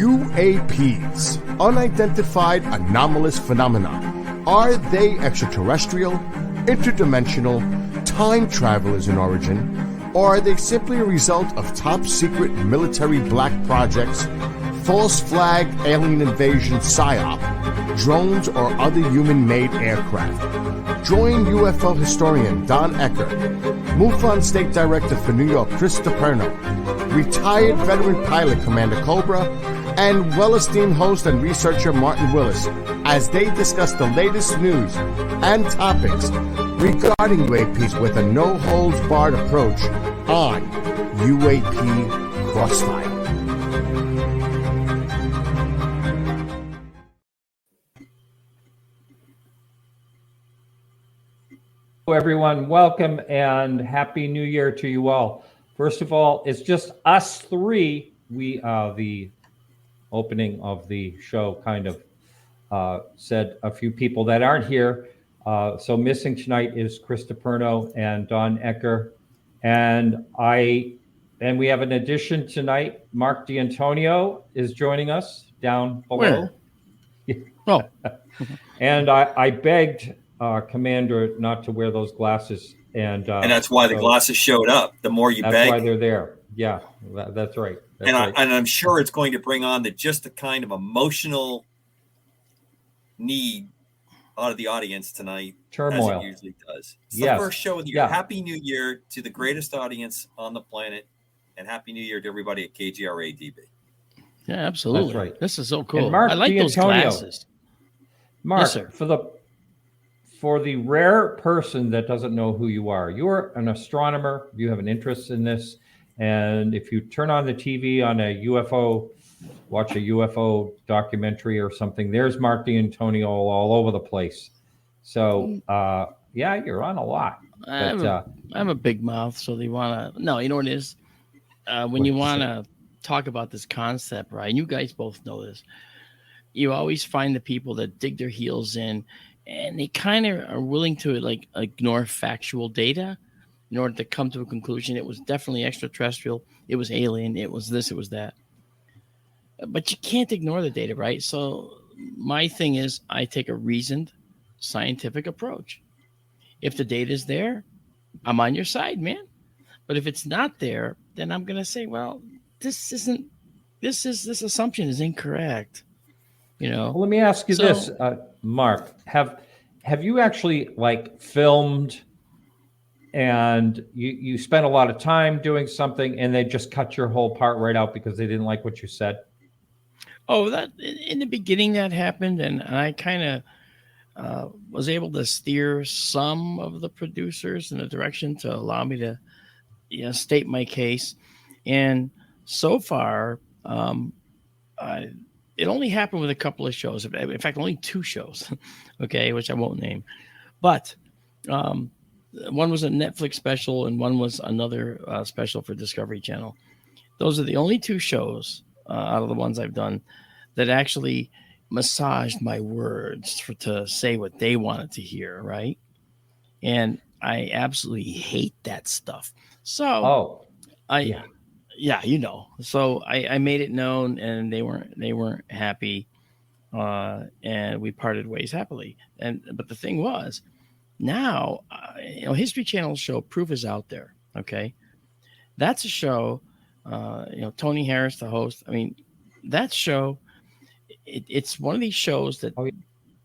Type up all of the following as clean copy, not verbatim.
UAPs, unidentified anomalous phenomena. Are they extraterrestrial, interdimensional, time travelers in origin, or are they simply a result of top-secret military black projects, false flag alien invasion psyop, drones, or other human-made aircraft? Join UFO historian Don Ecker, MUFON State Director for New York Chris DePerno, retired veteran pilot Commander Cobra, and well-esteemed host and researcher Martin Willis as they discuss the latest news and topics regarding UAPs with a no-holds-barred approach on UAP Crossfire. Hello, everyone. Welcome and Happy New Year to you all. First of all, it's just us three. We the opening of the show kind of said a few people that aren't here. So missing tonight is Chris DePerno and Don Ecker. And we have an addition tonight. Marc D'Antonio is joining us down below. Oh. And I begged Commander not to wear those glasses. And that's why the glasses showed up. The more you beg. That's why they're there. Yeah, that's right. And I'm sure it's going to bring on the kind of emotional need out of the audience tonight. Turmoil. As it usually does. It's the first show of the year. Happy New Year to the greatest audience on the planet. And Happy New Year to everybody at KGRA DB. Yeah, absolutely. That's right. This is so cool. And Marc I like those glasses. Marc, yes, sir. For the rare person that doesn't know who you are, you're an astronomer. You have an interest in this. And if you turn on the TV on a UFO, watch a UFO documentary or something, there's Marc D'Antonio all over the place. So, you're on a lot. I'm a big mouth, so they want to... No, you know what it is? When you want to talk about this concept, right, and you guys both know this, you always find the people that dig their heels in, and they kind of are willing to ignore factual data in order to come to a conclusion. It was definitely extraterrestrial. It was alien. It was this. It was that. But you can't ignore the data, right? So my thing is I take a reasoned scientific approach. If the data is there, I'm on your side, man. But if it's not there, then I'm going to say, well, this assumption is incorrect. Well, let me ask you this, Marc. Have you actually filmed and you spent a lot of time doing something and they just cut your whole part right out because they didn't like what you said? Oh, that in the beginning that happened, and I kind of was able to steer some of the producers in a direction to allow me to state my case. And so far, it only happened with a couple of shows. In fact, only 2 shows, okay, which I won't name. But one was a Netflix special and one was another special for Discovery Channel. Those are the only 2 shows out of the ones I've done that actually massaged my words to say what they wanted to hear, right? And I absolutely hate that stuff. So So I made it known, and they weren't happy, and we parted ways happily. But the thing was, now History Channel show Proof is out there. Okay, that's a show. Tony Harris, the host. I mean, that show. It's one of these shows that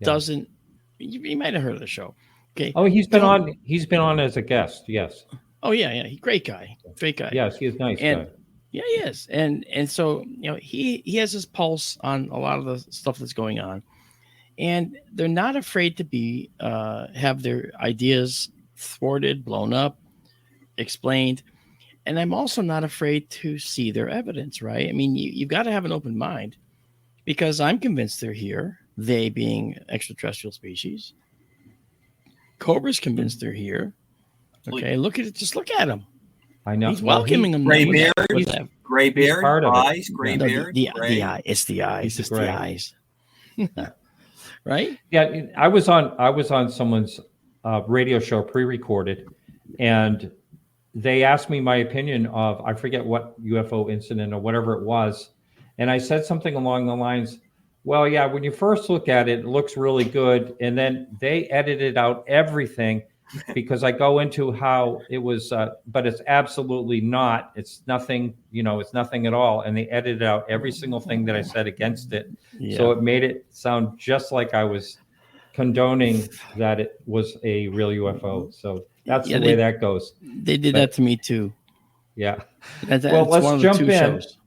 doesn't. You might have heard of the show. Okay. Oh, he's been on. He's been on as a guest. Yes. Oh yeah. Great guy. Yes, he's nice guy. Yeah, he is. And so, he has his pulse on a lot of the stuff that's going on. And they're not afraid to have their ideas thwarted, blown up, explained. And I'm also not afraid to see their evidence, right? I mean, you've got to have an open mind, because I'm convinced they're here, they being extraterrestrial species. Cobra's convinced they're here. Okay, just look at him. I know. He's welcoming them. Gray beard, eyes, gray beard. The eye. It's the eyes. It's the eyes. Right? Yeah, I was on someone's radio show, pre-recorded, and they asked me my opinion of, I forget what UFO incident or whatever it was, And I said something along the lines, well, yeah, when you first look at it, it looks really good. And then they edited out everything because I go into how it was, but it's absolutely not. It's nothing, it's nothing at all. And they edited out every single thing that I said against it. Yeah. So it made it sound just like I was condoning that it was a real UFO. So that's the way that goes. They did that to me too. Yeah. Well, let's jump in. Shows.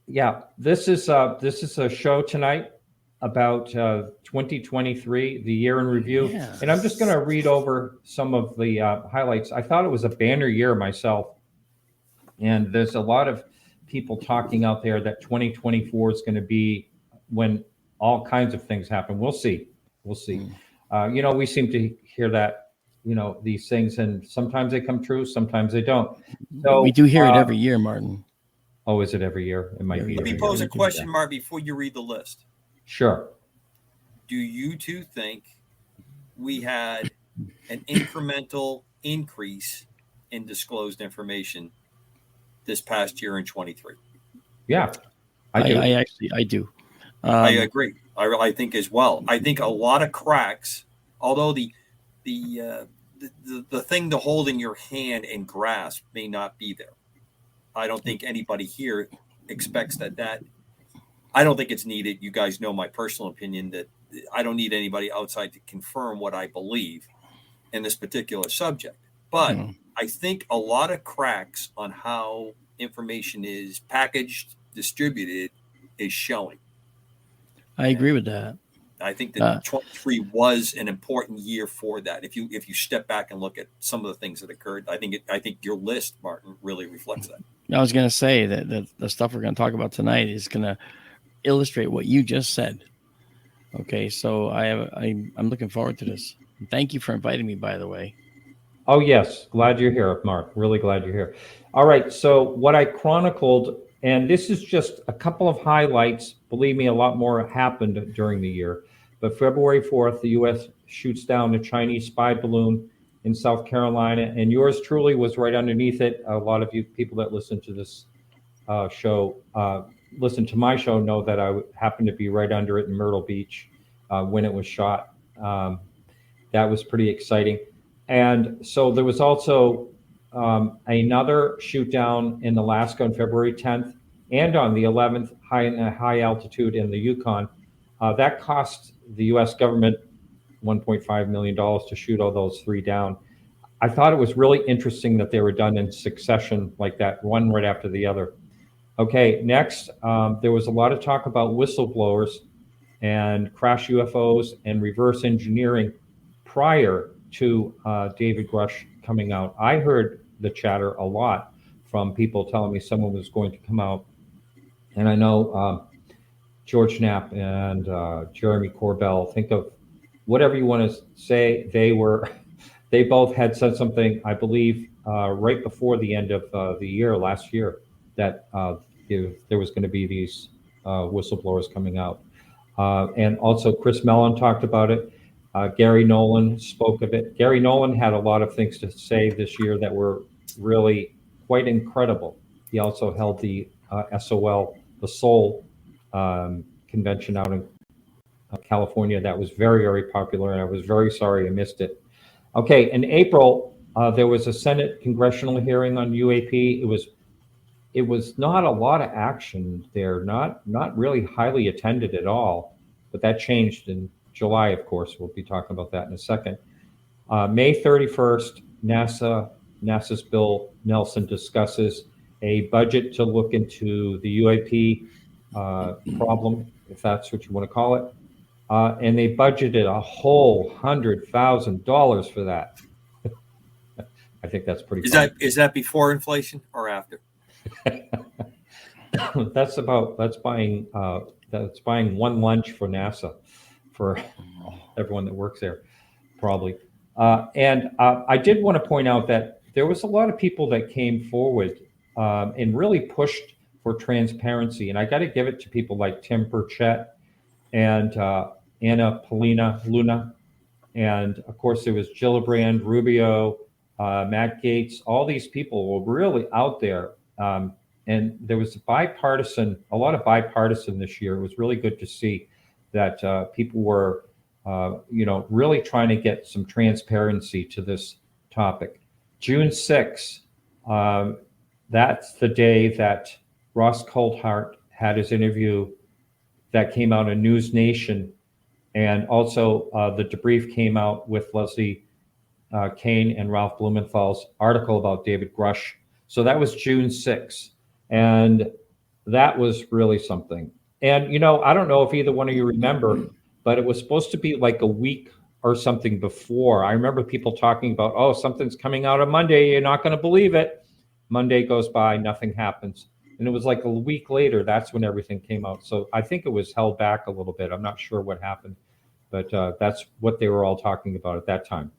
Yeah, this is a show tonight about 2023, the year in review, and I'm just going to read over some of the highlights. I thought it was a banner year myself, and there's a lot of people talking out there that 2024 is going to be when all kinds of things happen. We'll see. We seem to hear that, these things, and sometimes they come true, sometimes they don't. So we do hear it every year, Martin. Oh, is it every year? It might be. Let me pose a question, Mark, before you read the list. Sure. Do you two think we had an incremental increase in disclosed information this past year in 23? Yeah, I do. I do. I agree. I think as well. I think a lot of cracks, although the thing to hold in your hand and grasp may not be there. I don't think anybody here expects that. I don't think it's needed. You guys know my personal opinion that I don't need anybody outside to confirm what I believe in this particular subject. But I think a lot of cracks on how information is packaged, distributed, is showing. I agree with that. I think that 23 was an important year for that. If you step back and look at some of the things that occurred, I think your list, Martin, really reflects that. I was going to say that the stuff we're going to talk about tonight is going to illustrate what you just said. Okay, so I'm looking forward to this. Thank you for inviting me, by the way. Oh yes, glad you're here, Mark. Really glad you're here. All right, so what I chronicled, and this is just a couple of highlights. Believe me, a lot more happened during the year. But February 4th, the U.S. shoots down a Chinese spy balloon in South Carolina, and yours truly was right underneath it. A lot of you people that listen to this show, listen to my show, know that I happened to be right under it in Myrtle Beach when it was shot. That was pretty exciting. And so there was also another shoot down in Alaska on February 10th and on the 11th, high altitude in the Yukon. That cost the U.S. government $1.5 million to shoot all those three down. I thought it was really interesting that they were done in succession like that, one right after the other. Okay, next, there was a lot of talk about whistleblowers and crash UFOs and reverse engineering prior to David Grush coming out. I heard the chatter a lot from people telling me someone was going to come out. And I know George Knapp and Jeremy Corbell, think of whatever you want to say, they both had said something, I believe, right before the end of the year, last year, that there was going to be these whistleblowers coming out. And also Chris Mellon talked about it. Gary Nolan spoke of it. Gary Nolan had a lot of things to say this year that were really quite incredible. He also held the SOL, the Soul convention out in California. That was very, very popular, and I was very sorry I missed it. Okay, in April, there was a Senate Congressional hearing on UAP. It was not a lot of action there, not really highly attended at all, but that changed in July, of course. We'll be talking about that in a second. May 31st, NASA's Bill Nelson discusses a budget to look into the UAP problem, if that's what you want to call it. And they budgeted a whole $100,000 for that. I think that's pretty. Is that before inflation or after? That's buying one lunch for NASA for everyone that works there, probably. And I did want to point out that there was a lot of people that came forward and really pushed for transparency. And I got to give it to people like Tim Burchett and Anna Paulina Luna. And of course, there was Gillibrand, Rubio, Matt Gaetz. All these people were really out there and there was a lot of bipartisan this year. It was really good to see that people were, really trying to get some transparency to this topic. June 6th, that's the day that Ross Coulthart had his interview that came out in News Nation, and also the debrief came out with Leslie Kane and Ralph Blumenthal's article about David Grush. So that was June 6th, and that was really something. And, I don't know if either one of you remember, but it was supposed to be like a week or something before. I remember people talking about, oh, something's coming out on Monday. You're not going to believe it. Monday goes by, nothing happens. And it was like a week later, that's when everything came out. So I think it was held back a little bit. I'm not sure what happened, but that's what they were all talking about at that time.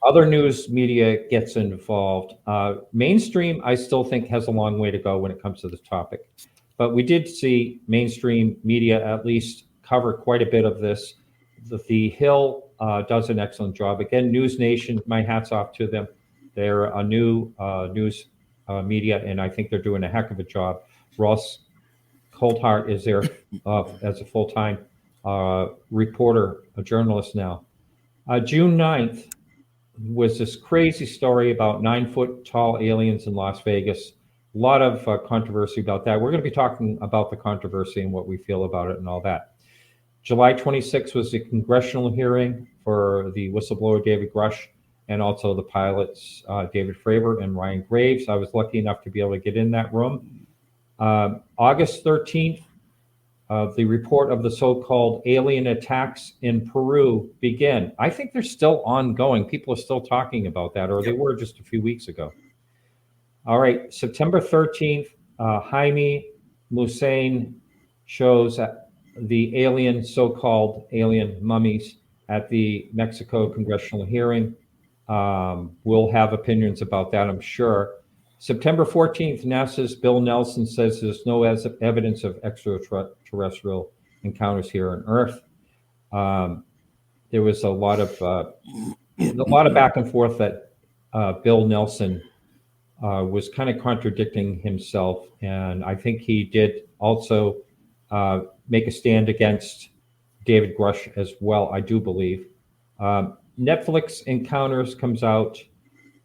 Other news media gets involved. Mainstream, I still think, has a long way to go when it comes to this topic. But we did see mainstream media at least cover quite a bit of this. The Hill does an excellent job. Again, News Nation, my hat's off to them. They're a new news media, and I think they're doing a heck of a job. Ross Coulthart is there as a full-time reporter, a journalist now. June 9th was this crazy story about 9-foot-tall aliens in Las Vegas. A lot of controversy about that. We're going to be talking about the controversy and what we feel about it and all that. July 26th was the congressional hearing for the whistleblower David Grush, and also the pilots David Fravor and Ryan Graves. I was lucky enough to be able to get in that room. August 13th, the report of the so-called alien attacks in Peru began. I think they're still ongoing. People are still talking about that, or they were just a few weeks ago. All right, September 13th, Jaime Musain shows the so-called alien mummies at the Mexico congressional hearing. We'll have opinions about that, I'm sure. September 14th, NASA's Bill Nelson says there's no evidence of extraterrestrial encounters here on Earth. There was a lot of back and forth that Bill Nelson was kind of contradicting himself, and I think he did also make a stand against David Grush as well, I do believe. Netflix Encounters comes out,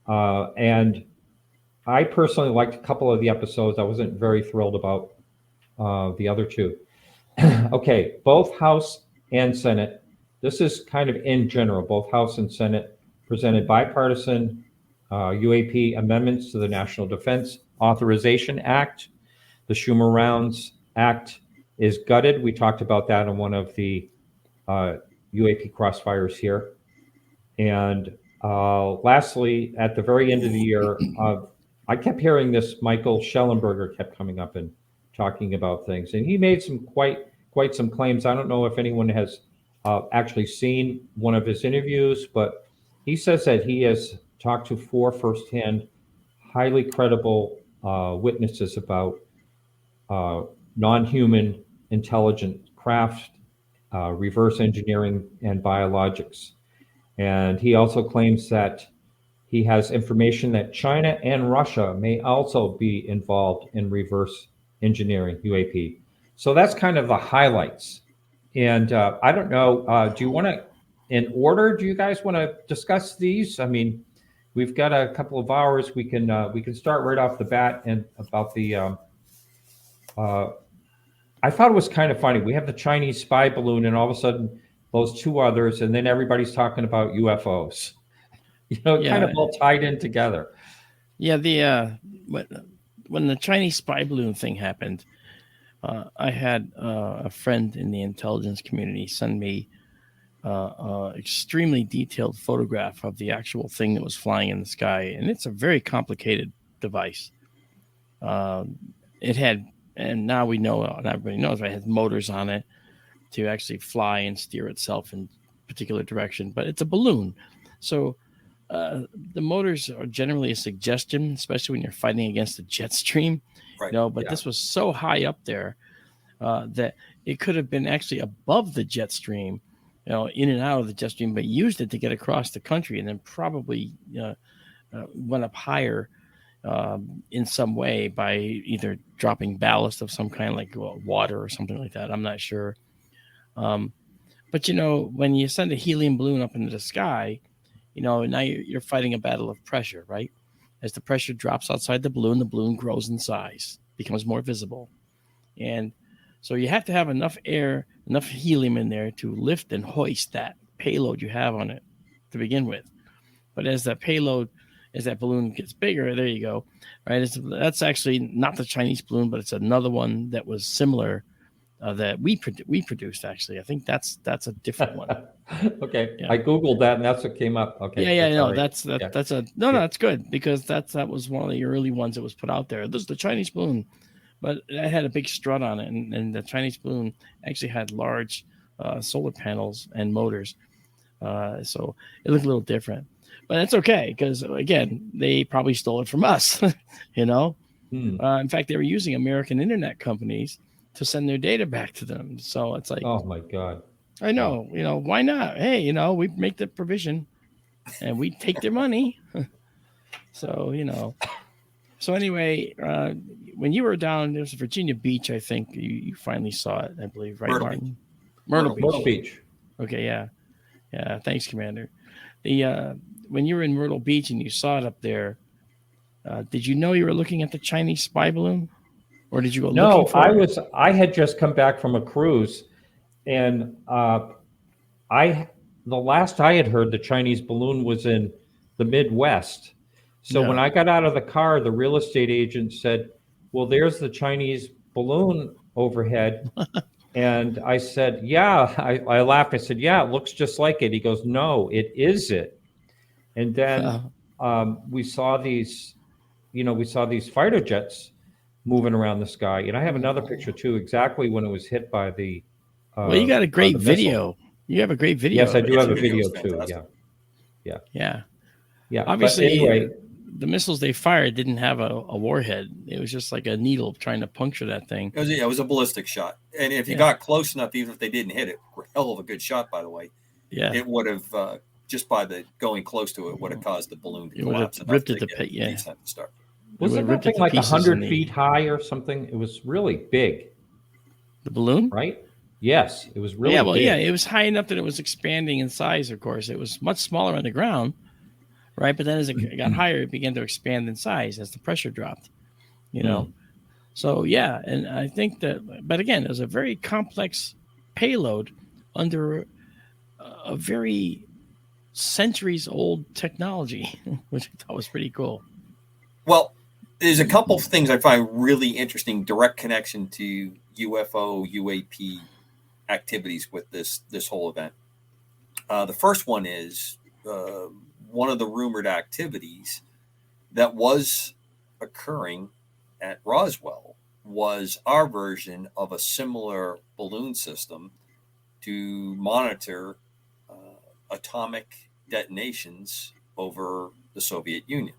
and I personally liked a couple of the episodes. I wasn't very thrilled about the other two. Okay, both House and Senate, this is kind of in general, both House and Senate presented bipartisan UAP amendments to the National Defense Authorization Act. The Schumer-Rounds Act is gutted. We talked about that in one of the UAP crossfires here. And lastly, at the very end of the year, I kept hearing this. Michael Schellenberger kept coming up and talking about things, and he made some quite some claims. I don't know if anyone has actually seen one of his interviews, but he says that he has talked to 4 firsthand, highly credible witnesses about non-human intelligent craft, reverse engineering, and biologics. And he also claims that he has information that China and Russia may also be involved in reverse engineering UAP. So that's kind of the highlights. And I don't know, do you want to, in order, do you guys want to discuss these? I mean, we've got a couple of hours. We can start right off the bat and about the, I thought it was kind of funny. We have the Chinese spy balloon and all of a sudden those 2 others, and then everybody's talking about UFOs. Kind of all tied in together. Yeah, when the Chinese spy balloon thing happened, I had a friend in the intelligence community send me extremely detailed photograph of the actual thing that was flying in the sky, and it's a very complicated device. It had, and now we know, and everybody knows, right, it has motors on it to actually fly and steer itself in a particular direction, but it's a balloon. So the motors are generally a suggestion, especially when you're fighting against a jet stream, right. But this was so high up there that it could have been actually above the jet stream, in and out of the jet stream, but used it to get across the country and then probably went up higher in some way by either dropping ballast of some kind, like water or something like that. I'm not sure. But when you send a helium balloon up into the sky, now you're fighting a battle of pressure, right? As the pressure drops outside the balloon grows in size, becomes more visible. And so you have to have enough air, enough helium in there to lift and hoist that payload you have on it to begin with. But as that balloon gets bigger, there you go, right? That's actually not the Chinese balloon, but it's another one that was similar that we produced. Actually, I think that's a different one. Okay, Yeah. I googled that, and that's what came up. Okay, No, right. that's good, because that was one of the early ones that was put out there. This is the Chinese balloon, but it had a big strut on it, and the Chinese balloon actually had large solar panels and motors, so it looked a little different. But that's okay, because again, they probably stole it from us. In fact, they were using American internet companies to send their data back to them. So it's like, oh my God, I know, why not? Hey, we make the provision and we take their money. So, so anyway, when you were down, there was Virginia Beach, I think you finally saw it, I believe, right, Martin? Myrtle Beach. Okay. Yeah. Yeah. Thanks, Commander. When you were in Myrtle Beach and you saw it up there, did you know you were looking at the Chinese spy balloon, or did you go looking for it? I had just come back from a cruise, and the last I had heard, the Chinese balloon was in the Midwest. So when I got out of the car, the real estate agent said, "Well, there's the Chinese balloon overhead." And I said, "Yeah." I laughed. I said, "Yeah, it looks just like it." He goes, "No, it is it." And then we saw these fighter jets moving around the sky. And I have another picture too, exactly when it was hit by the. Well, you got a great video. You have a great video. Yes, I do have a video too. Yeah. Obviously, but anyway, the missiles they fired didn't have a warhead. It was just like a needle trying to puncture that thing. It was a ballistic shot. And if you got close enough, even if they didn't hit it, a hell of a good shot, by the way. Yeah. It would have, just by the going close to it, would have caused the balloon to collapse. It would have ripped it to start. Wasn't that thing like 100 feet high or something? It was really big. The balloon? Right? Yes, it was really big. It was high enough that it was expanding in size, of course. It was much smaller on the ground, right? But then as it got higher, it began to expand in size as the pressure dropped, So, and I think but again, it was a very complex payload under a very centuries-old technology, which I thought was pretty cool. Well, there's a couple of things I find really interesting, direct connection to UFO, UAP activities with this whole event. The first one is one of the rumored activities that was occurring at Roswell was our version of a similar balloon system to monitor atomic detonations over the Soviet Union.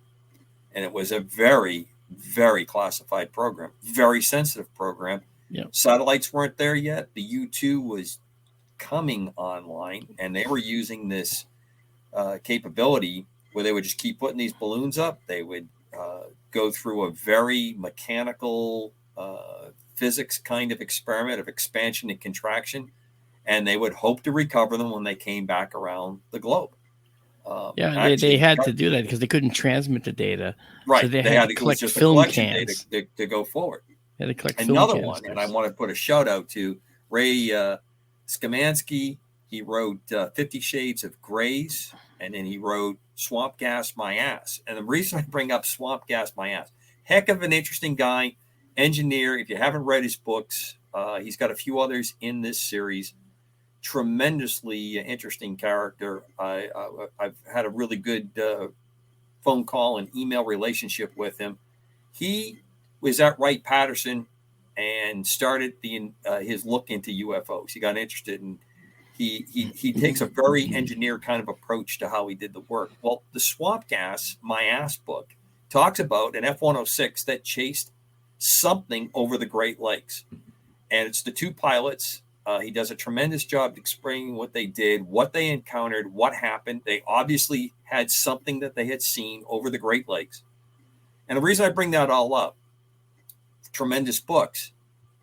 And it was a very, very classified program, very sensitive program. Yep. Satellites weren't there yet. The U-2 was coming online, and they were using this capability where they would just keep putting these balloons up. They would go through a very mechanical physics kind of experiment of expansion and contraction, and they would hope to recover them when they came back around the globe. They had to do that because they couldn't transmit the data. Right. So they had to collect film cans to go forward. They had to collect Another film one, cans. and I want to put a shout out to Ray Skamansky. He wrote 50 Shades of Grays, and then he wrote Swamp Gas My Ass. And the reason I bring up Swamp Gas My Ass, heck of an interesting guy, engineer. If you haven't read his books, he's got a few others in this series. Tremendously interesting character. I've had a really good phone call and email relationship with him. He was at Wright-Patterson and started his look into UFOs. He got interested, and he takes a very engineer kind of approach to how he did the work. Well, the Swamp Gas My Ass book talks about an F-106 that chased something over the Great Lakes, and it's the two pilots. He does a tremendous job explaining what they did, what they encountered, what happened. They obviously had something that they had seen over the Great Lakes. And the reason I bring that all up, tremendous books,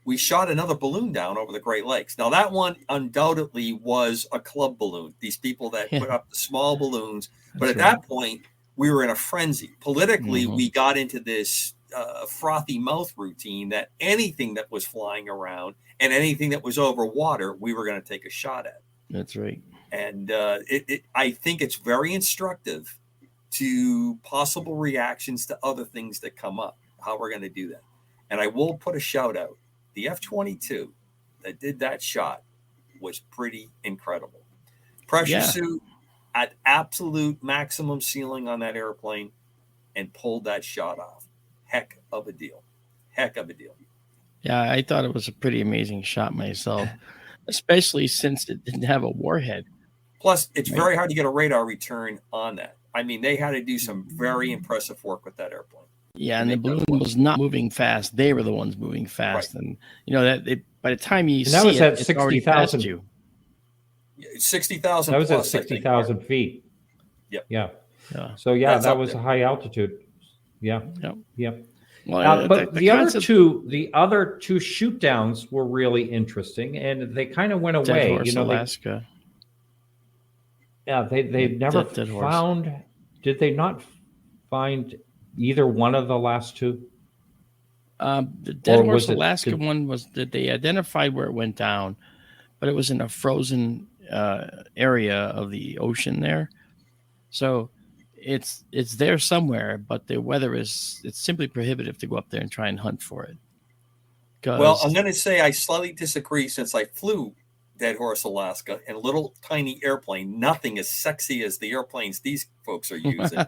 we shot another balloon down over the Great Lakes. Now, that one undoubtedly was a club balloon, these people that put up the small balloons. But at that point, we were in a frenzy. Politically, we got into this frothy mouth routine that anything that was flying around and anything that was over water, we were going to take a shot at. That's right. And I think it's very instructive to possible reactions to other things that come up, how we're going to do that. And I will put a shout out. The F-22 that did that shot was pretty incredible. Pressure suit at absolute maximum ceiling on that airplane and pulled that shot off. Heck of a deal. Heck of a deal. Yeah, I thought it was a pretty amazing shot myself, especially since it didn't have a warhead. Plus, it's very hard to get a radar return on that. I mean, they had to do some very impressive work with that airplane. Yeah, and the balloon was not moving fast. They were the ones moving fast, and that by the time you see that was it, at it's 60,000. you. 60,000. That was plus, at 60,000 feet. Yep. Yeah. So that was a high altitude. Yeah. Yep. Well, but the other two shoot downs were really interesting, and they kind of went away. Dead Horse, Alaska. They never found. Did they not find either one of the last two? The Dead Horse Alaska one was that they identified where it went down, but it was in a frozen area of the ocean there. So it's there somewhere, but the weather it's simply prohibitive to go up there and try and hunt for it. Well, I'm going to say I slightly disagree since I flew Dead Horse Alaska in a little tiny airplane. Nothing as sexy as the airplanes these folks are using.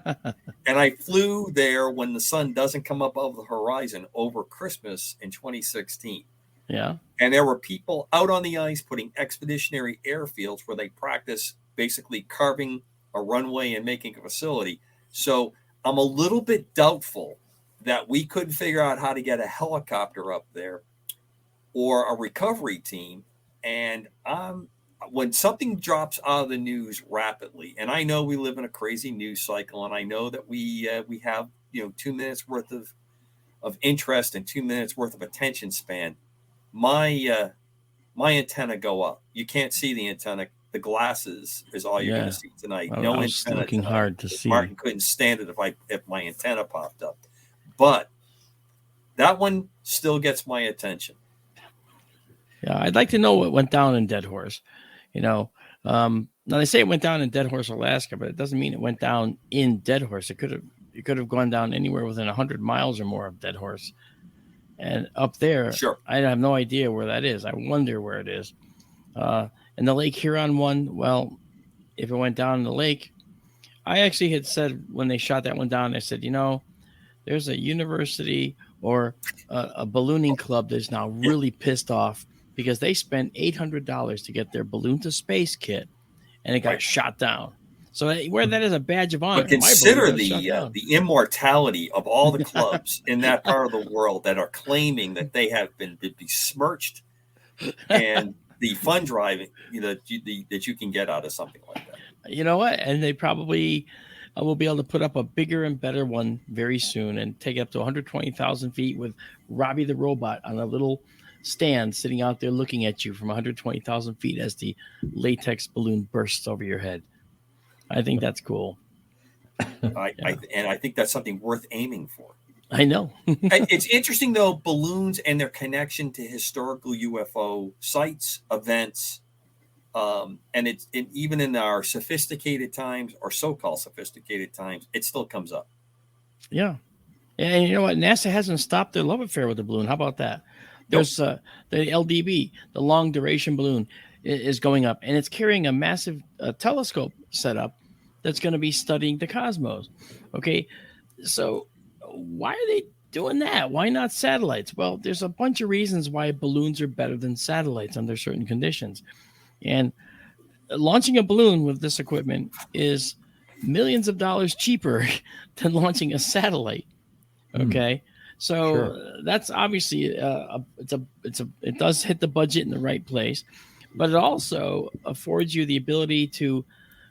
And I flew there when the sun doesn't come up over the horizon over Christmas in 2016. Yeah. And there were people out on the ice putting expeditionary airfields where they practice basically carving a runway and making a facility. So I'm a little bit doubtful that we couldn't figure out how to get a helicopter up there or a recovery team. And when something drops out of the news rapidly, and I know we live in a crazy news cycle, and I know that we have 2 minutes worth of interest and 2 minutes worth of attention span, my antenna go up. You can't see the antenna. The glasses is all you're going to see tonight. No was antenna. Looking tonight. hard to see. Martin couldn't stand it if my antenna popped up, but that one still gets my attention. Yeah, I'd like to know what went down in Dead Horse. Now they say it went down in Dead Horse, Alaska, but it doesn't mean it went down in Dead Horse. It could have gone down anywhere within 100 miles or more of Dead Horse. And up there, I have no idea where that is. I wonder where it is. And the Lake Huron one, well, if it went down in the lake, I actually had said when they shot that one down, I said, there's a university or a ballooning club that's now really pissed off because they spent $800 to get their balloon to space kit, and it got shot down. So where that is a badge of honor. But consider the immortality of all the clubs in that part of the world that are claiming that they have been besmirched, and the fun driving that you can get out of something like that. You know what? And they probably will be able to put up a bigger and better one very soon and take it up to 120,000 feet with Robbie the robot on a little stand sitting out there looking at you from 120,000 feet as the latex balloon bursts over your head. I think that's cool. I think that's something worth aiming for. I know. It's interesting, though, balloons and their connection to historical UFO sites, events, and even in our sophisticated times or so-called sophisticated times, it still comes up. Yeah. And you know what? NASA hasn't stopped their love affair with the balloon. How about that? There's the LDB, the long duration balloon, is going up, and it's carrying a massive telescope setup that's going to be studying the cosmos. Okay, so why are they doing that? Why not satellites? Well, there's a bunch of reasons why balloons are better than satellites under certain conditions. And launching a balloon with this equipment is millions of dollars cheaper than launching a satellite. Okay. So that's obviously it does hit the budget in the right place, but it also affords you the ability to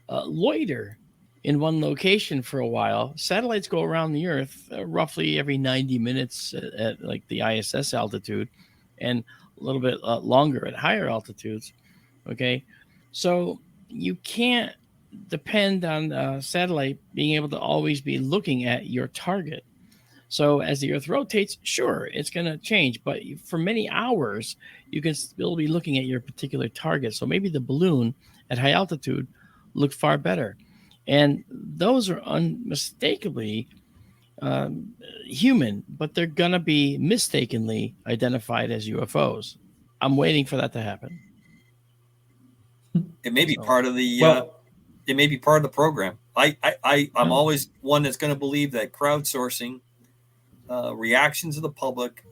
loiter in one location for a while. Satellites go around the Earth roughly every 90 minutes at like the ISS altitude, and a little bit longer at higher altitudes. Okay, so you can't depend on satellite being able to always be looking at your target. So as the Earth rotates, sure, it's going to change, but for many hours, you can still be looking at your particular target. So maybe the balloon at high altitude looked far better. And those are unmistakably human, but they're going to be mistakenly identified as UFOs. I'm waiting for that to happen. It may be part of the it may be part of the program. I'm always one that's going to believe that crowdsourcing reactions of the public,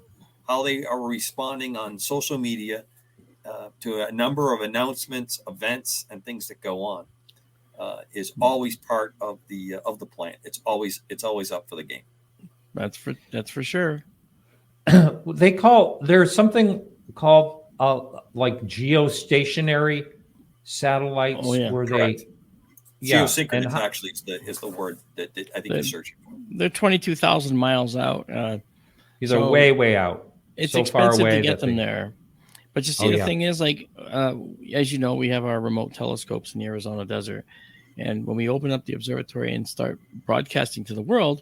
how they are responding on social media to a number of announcements, events, and things that go on, is always part of the plan. It's always up for the game. That's for sure. There's something called like geostationary satellites where correct. Geosynchronous and actually is the word that I think you're searching for. They're 22,000 miles out. These are way out. It's so expensive far away to get them there. But you see, the thing is, like, as you know, we have our remote telescopes in the Arizona desert. And when we open up the observatory and start broadcasting to the world,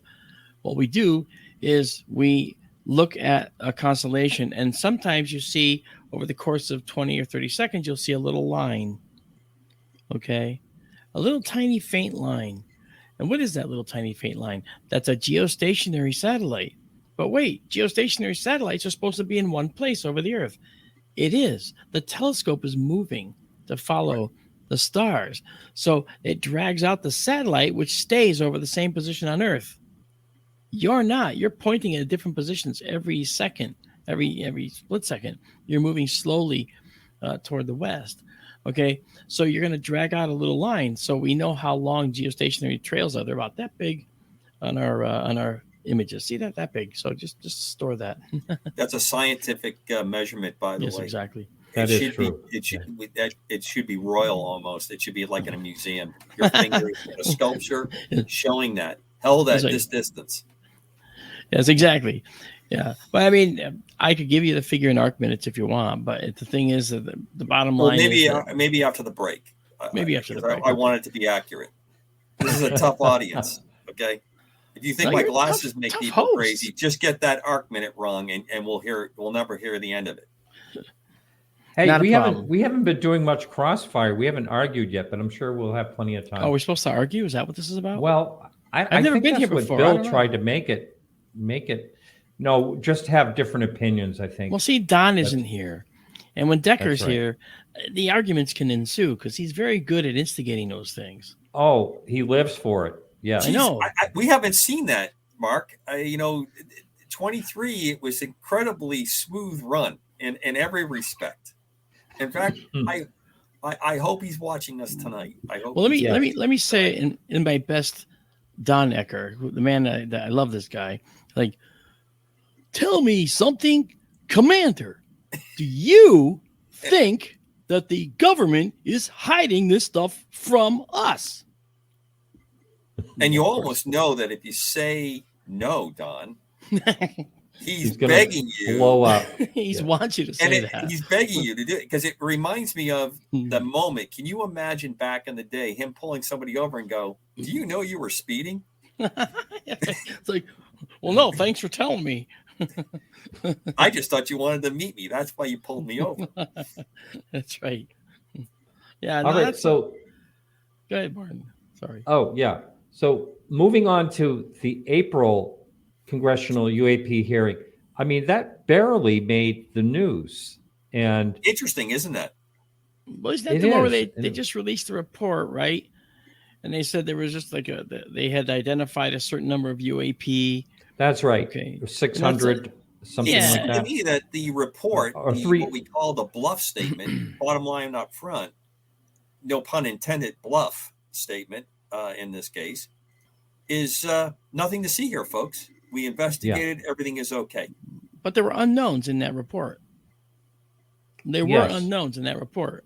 what we do is we look at a constellation. And sometimes you see over the course of 20 or 30 seconds, you'll see a little line. Okay. A little tiny faint line. And what is that little tiny faint line? That's a geostationary satellite. But wait, geostationary satellites are supposed to be in one place over the Earth. It is. The telescope is moving to follow the stars. So it drags out the satellite, which stays over the same position on Earth. You're not. You're pointing at different positions every second, every split second. You're moving slowly toward the west. Okay, so you're going to drag out a little line, so we know how long geostationary trails are. They're about that big on our images. See that big? So just store that. That's a scientific measurement, by the way. Yes, exactly. That is true. It should be royal almost. It should be like in a museum. Your finger in a sculpture showing that held at this distance. Yes, exactly. Yeah, but I mean, I could give you the figure in arc minutes if you want, but the thing is that the bottom line is maybe after the break. After the break. I want it to be accurate. This is a tough audience. Okay, if you think my glasses make people crazy, just get that arc minute wrong, and we'll never hear the end of it. Hey, we haven't been doing much crossfire. We haven't argued yet, but I'm sure we'll have plenty of time. Oh, we're supposed to argue? Is that what this is about? Well, I've never been here before. Bill tried to make it. No, just have different opinions, I think. Well, see, Don isn't here. And when Decker's here, the arguments can ensue because he's very good at instigating those things. Oh, he lives for it. Yeah. I know. We haven't seen that, Mark. 23, it was incredibly smooth run in every respect. In fact, I hope he's watching us tonight. I hope. Well, let me say in my best Don Ecker, the man that I love this guy, like, tell me something, Commander. Do you think that the government is hiding this stuff from us? And you almost know that if you say no, Don, he's begging you. Blow up. He wants you to say that. He's begging you to do it because it reminds me of the moment. Can you imagine back in the day, him pulling somebody over and go, "Do you know you were speeding?" It's like, well, no, thanks for telling me. I just thought you wanted to meet me. That's why you pulled me over. That's right. Yeah. All right. So go ahead, Martin. Sorry. Oh, yeah. So moving on to the April Congressional UAP hearing. I mean, that barely made the news. And interesting, isn't that? Well, isn't that the one where they just released the report, right? And they said there was just like they had identified a certain number of UAP. That's right. Okay. 600, something like that. To me, that the report, what we call the bluff statement, bottom line up front, no pun intended, bluff statement in this case, is nothing to see here, folks. We investigated. Yeah. Everything is okay. But there were unknowns in that report. There were unknowns in that report.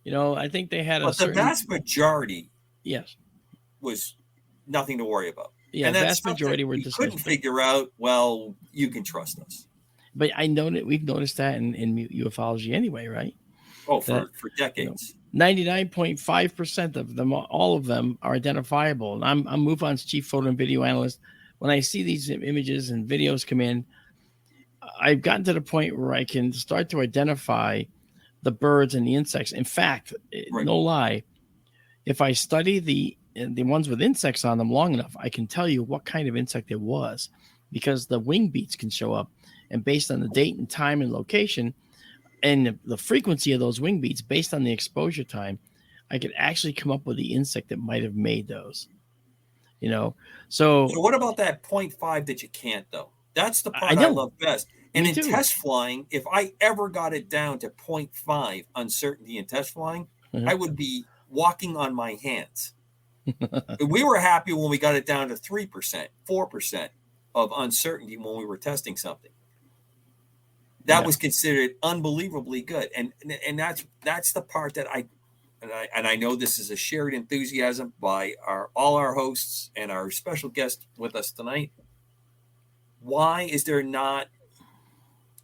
I think they had the vast majority. Yes. was nothing to worry about. Yeah, and that's vast majority were we couldn't dismissed. figure out. Well, you can trust us. But I know that we've noticed that in ufology anyway, right? Oh, That, for decades. 99.5% of them, all of them, are identifiable. And I'm MUFON's chief photo and video analyst. When I see these images and videos come in, I've gotten to the point where I can start to identify the birds and the insects. In fact, no lie, if I study the ones with insects on them long enough, I can tell you what kind of insect it was, because the wing beats can show up. And based on the date and time and location and the frequency of those wing beats, based on the exposure time, I could actually come up with the insect that might have made those. So what about that 0.5 that you can't, though? That's the part I love best. And in test flying, if I ever got it down to 0.5 uncertainty in test flying, I would be walking on my hands. We were happy when we got it down to 3%, 4% of uncertainty when we were testing something. That was considered unbelievably good. And that's the part that I know this is a shared enthusiasm by all our hosts and our special guest with us tonight. Why is there not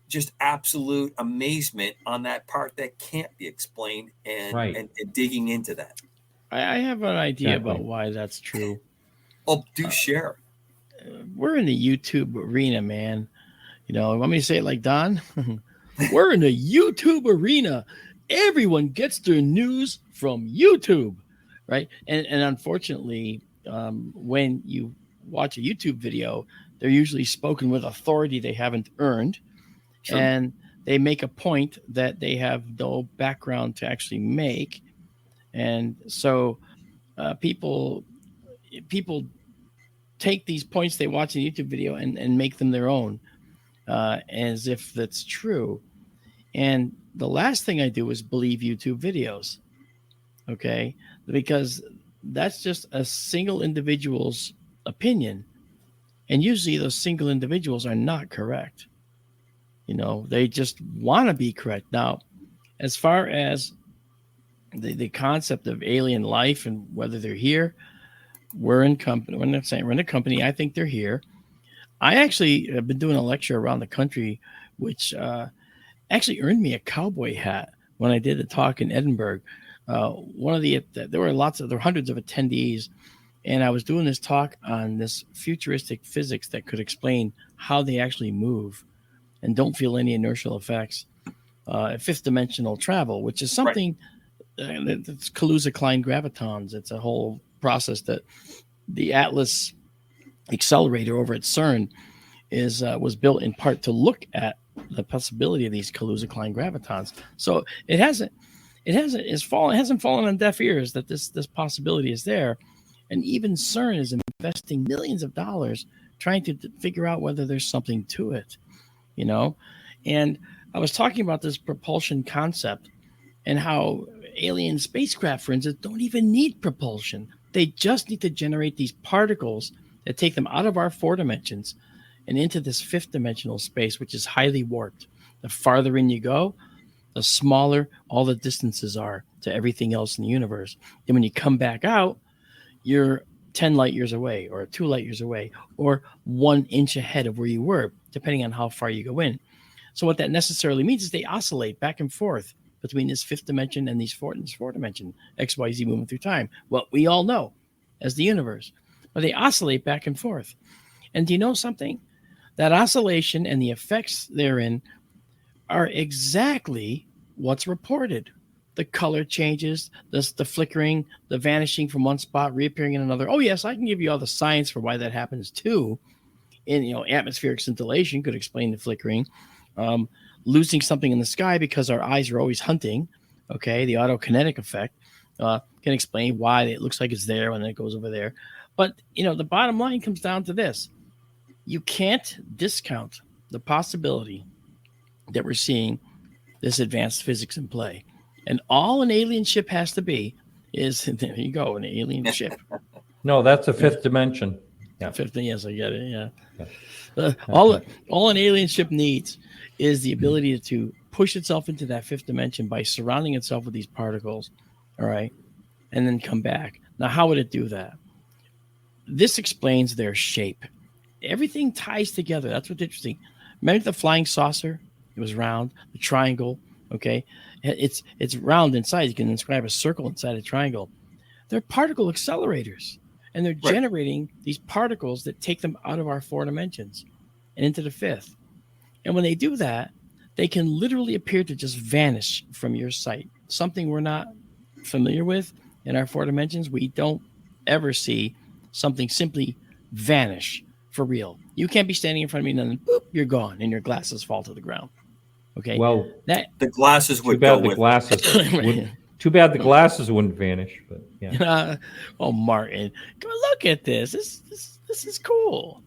just absolute amazement on that part that can't be explained and digging into that? I have an idea about why that's true. Oh, do share. We're in the YouTube arena, man. Want me to say it like Don? We're in the YouTube arena. Everyone gets their news from YouTube, right? And unfortunately, when you watch a YouTube video, they're usually spoken with authority they haven't earned. Sure. And they make a point that they have no background to actually make. And so people take these points they watch in a YouTube video and make them their own, as if that's true. And the last thing I do is believe YouTube videos, okay? Because that's just a single individual's opinion. And usually those single individuals are not correct. They just want to be correct. Now, as far as the concept of alien life and whether they're here, we're in company. We're not saying we're in a company. I think they're here. I actually have been doing a lecture around the country, which actually earned me a cowboy hat when I did a talk in Edinburgh. There were hundreds of attendees, and I was doing this talk on this futuristic physics that could explain how they actually move and don't feel any inertial effects. Fifth dimensional travel, which is something that's Kaluza-Klein gravitons. It's a whole process that the Atlas accelerator over at CERN was built in part to look at the possibility of these Kaluza-Klein gravitons. So it hasn't fallen on deaf ears that this possibility is there. And even CERN is investing millions of dollars trying to figure out whether there's something to it, And I was talking about this propulsion concept and how alien spacecraft, for instance, don't even need propulsion. They just need to generate these particles that take them out of our 4 dimensions and into this 5th dimensional space, which is highly warped. The farther in you go, the smaller all the distances are to everything else in the universe. And when you come back out, you're 10 light years away or 2 light years away or 1 inch ahead of where you were, depending on how far you go in. So what that necessarily means is they oscillate back and forth between this 5th dimension and this 4 dimension, XYZ moving through time. What we all know as the universe. But they oscillate back and forth. And do you know something? That oscillation and the effects therein are exactly what's reported. The color changes, the flickering, the vanishing from one spot, reappearing in another. Oh, yes, I can give you all the science for why that happens too. And, atmospheric scintillation could explain the flickering. Losing something in the sky because our eyes are always hunting. Okay, the autokinetic effect can explain why it looks like it's there when it goes over there. But, the bottom line comes down to this. You can't discount the possibility that we're seeing this advanced physics in play. And all an alien ship has to be is, there you go, an alien ship. No, that's a 5th dimension. Yeah, 5th, yes, I get it, yeah. All an alien ship needs is the ability to push itself into that 5th dimension by surrounding itself with these particles, all right, and then come back. Now, how would it do that? this explains their shape. Everything ties together. That's what's interesting. Remember the flying saucer? It was round. The triangle, okay? It's round inside. You can describe a circle inside a triangle. They're particle accelerators, and they're generating these particles that take them out of our 4 dimensions and into the 5th. And when they do that, they can literally appear to just vanish from your sight. Something we're not familiar with in our 4 dimensions. We don't ever see something simply vanish for real. You can't be standing in front of me and then boop, you're gone, and your glasses fall to the ground. Okay. Well, that the glasses would too bad go the with glasses. Too bad the glasses wouldn't vanish. But yeah. Oh, Martin, come look at this. This is cool.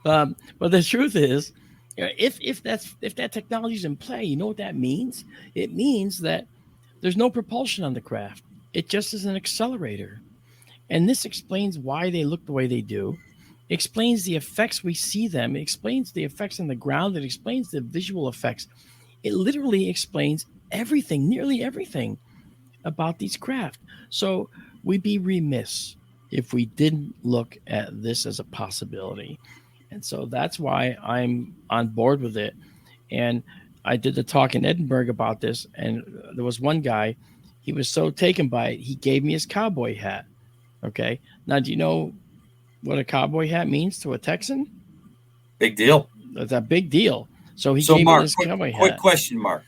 But the truth is, if that technology is in play, you know what that means? It means that there's no propulsion on the craft. It just is an accelerator. And this explains why they look the way they do. It explains the effects we see them. It explains the effects on the ground. It explains the visual effects. It literally explains everything, nearly everything about these craft. So we'd be remiss if we didn't look at this as a possibility. And so that's why I'm on board with it. And I did the talk in Edinburgh about this. And there was one guy, he was so taken by it, he gave me his cowboy hat. Okay. Now, do you know what a cowboy hat means to a Texan? Big deal. That's a big deal. So he gave Mark, me this cowboy hat. Quick question, Mark.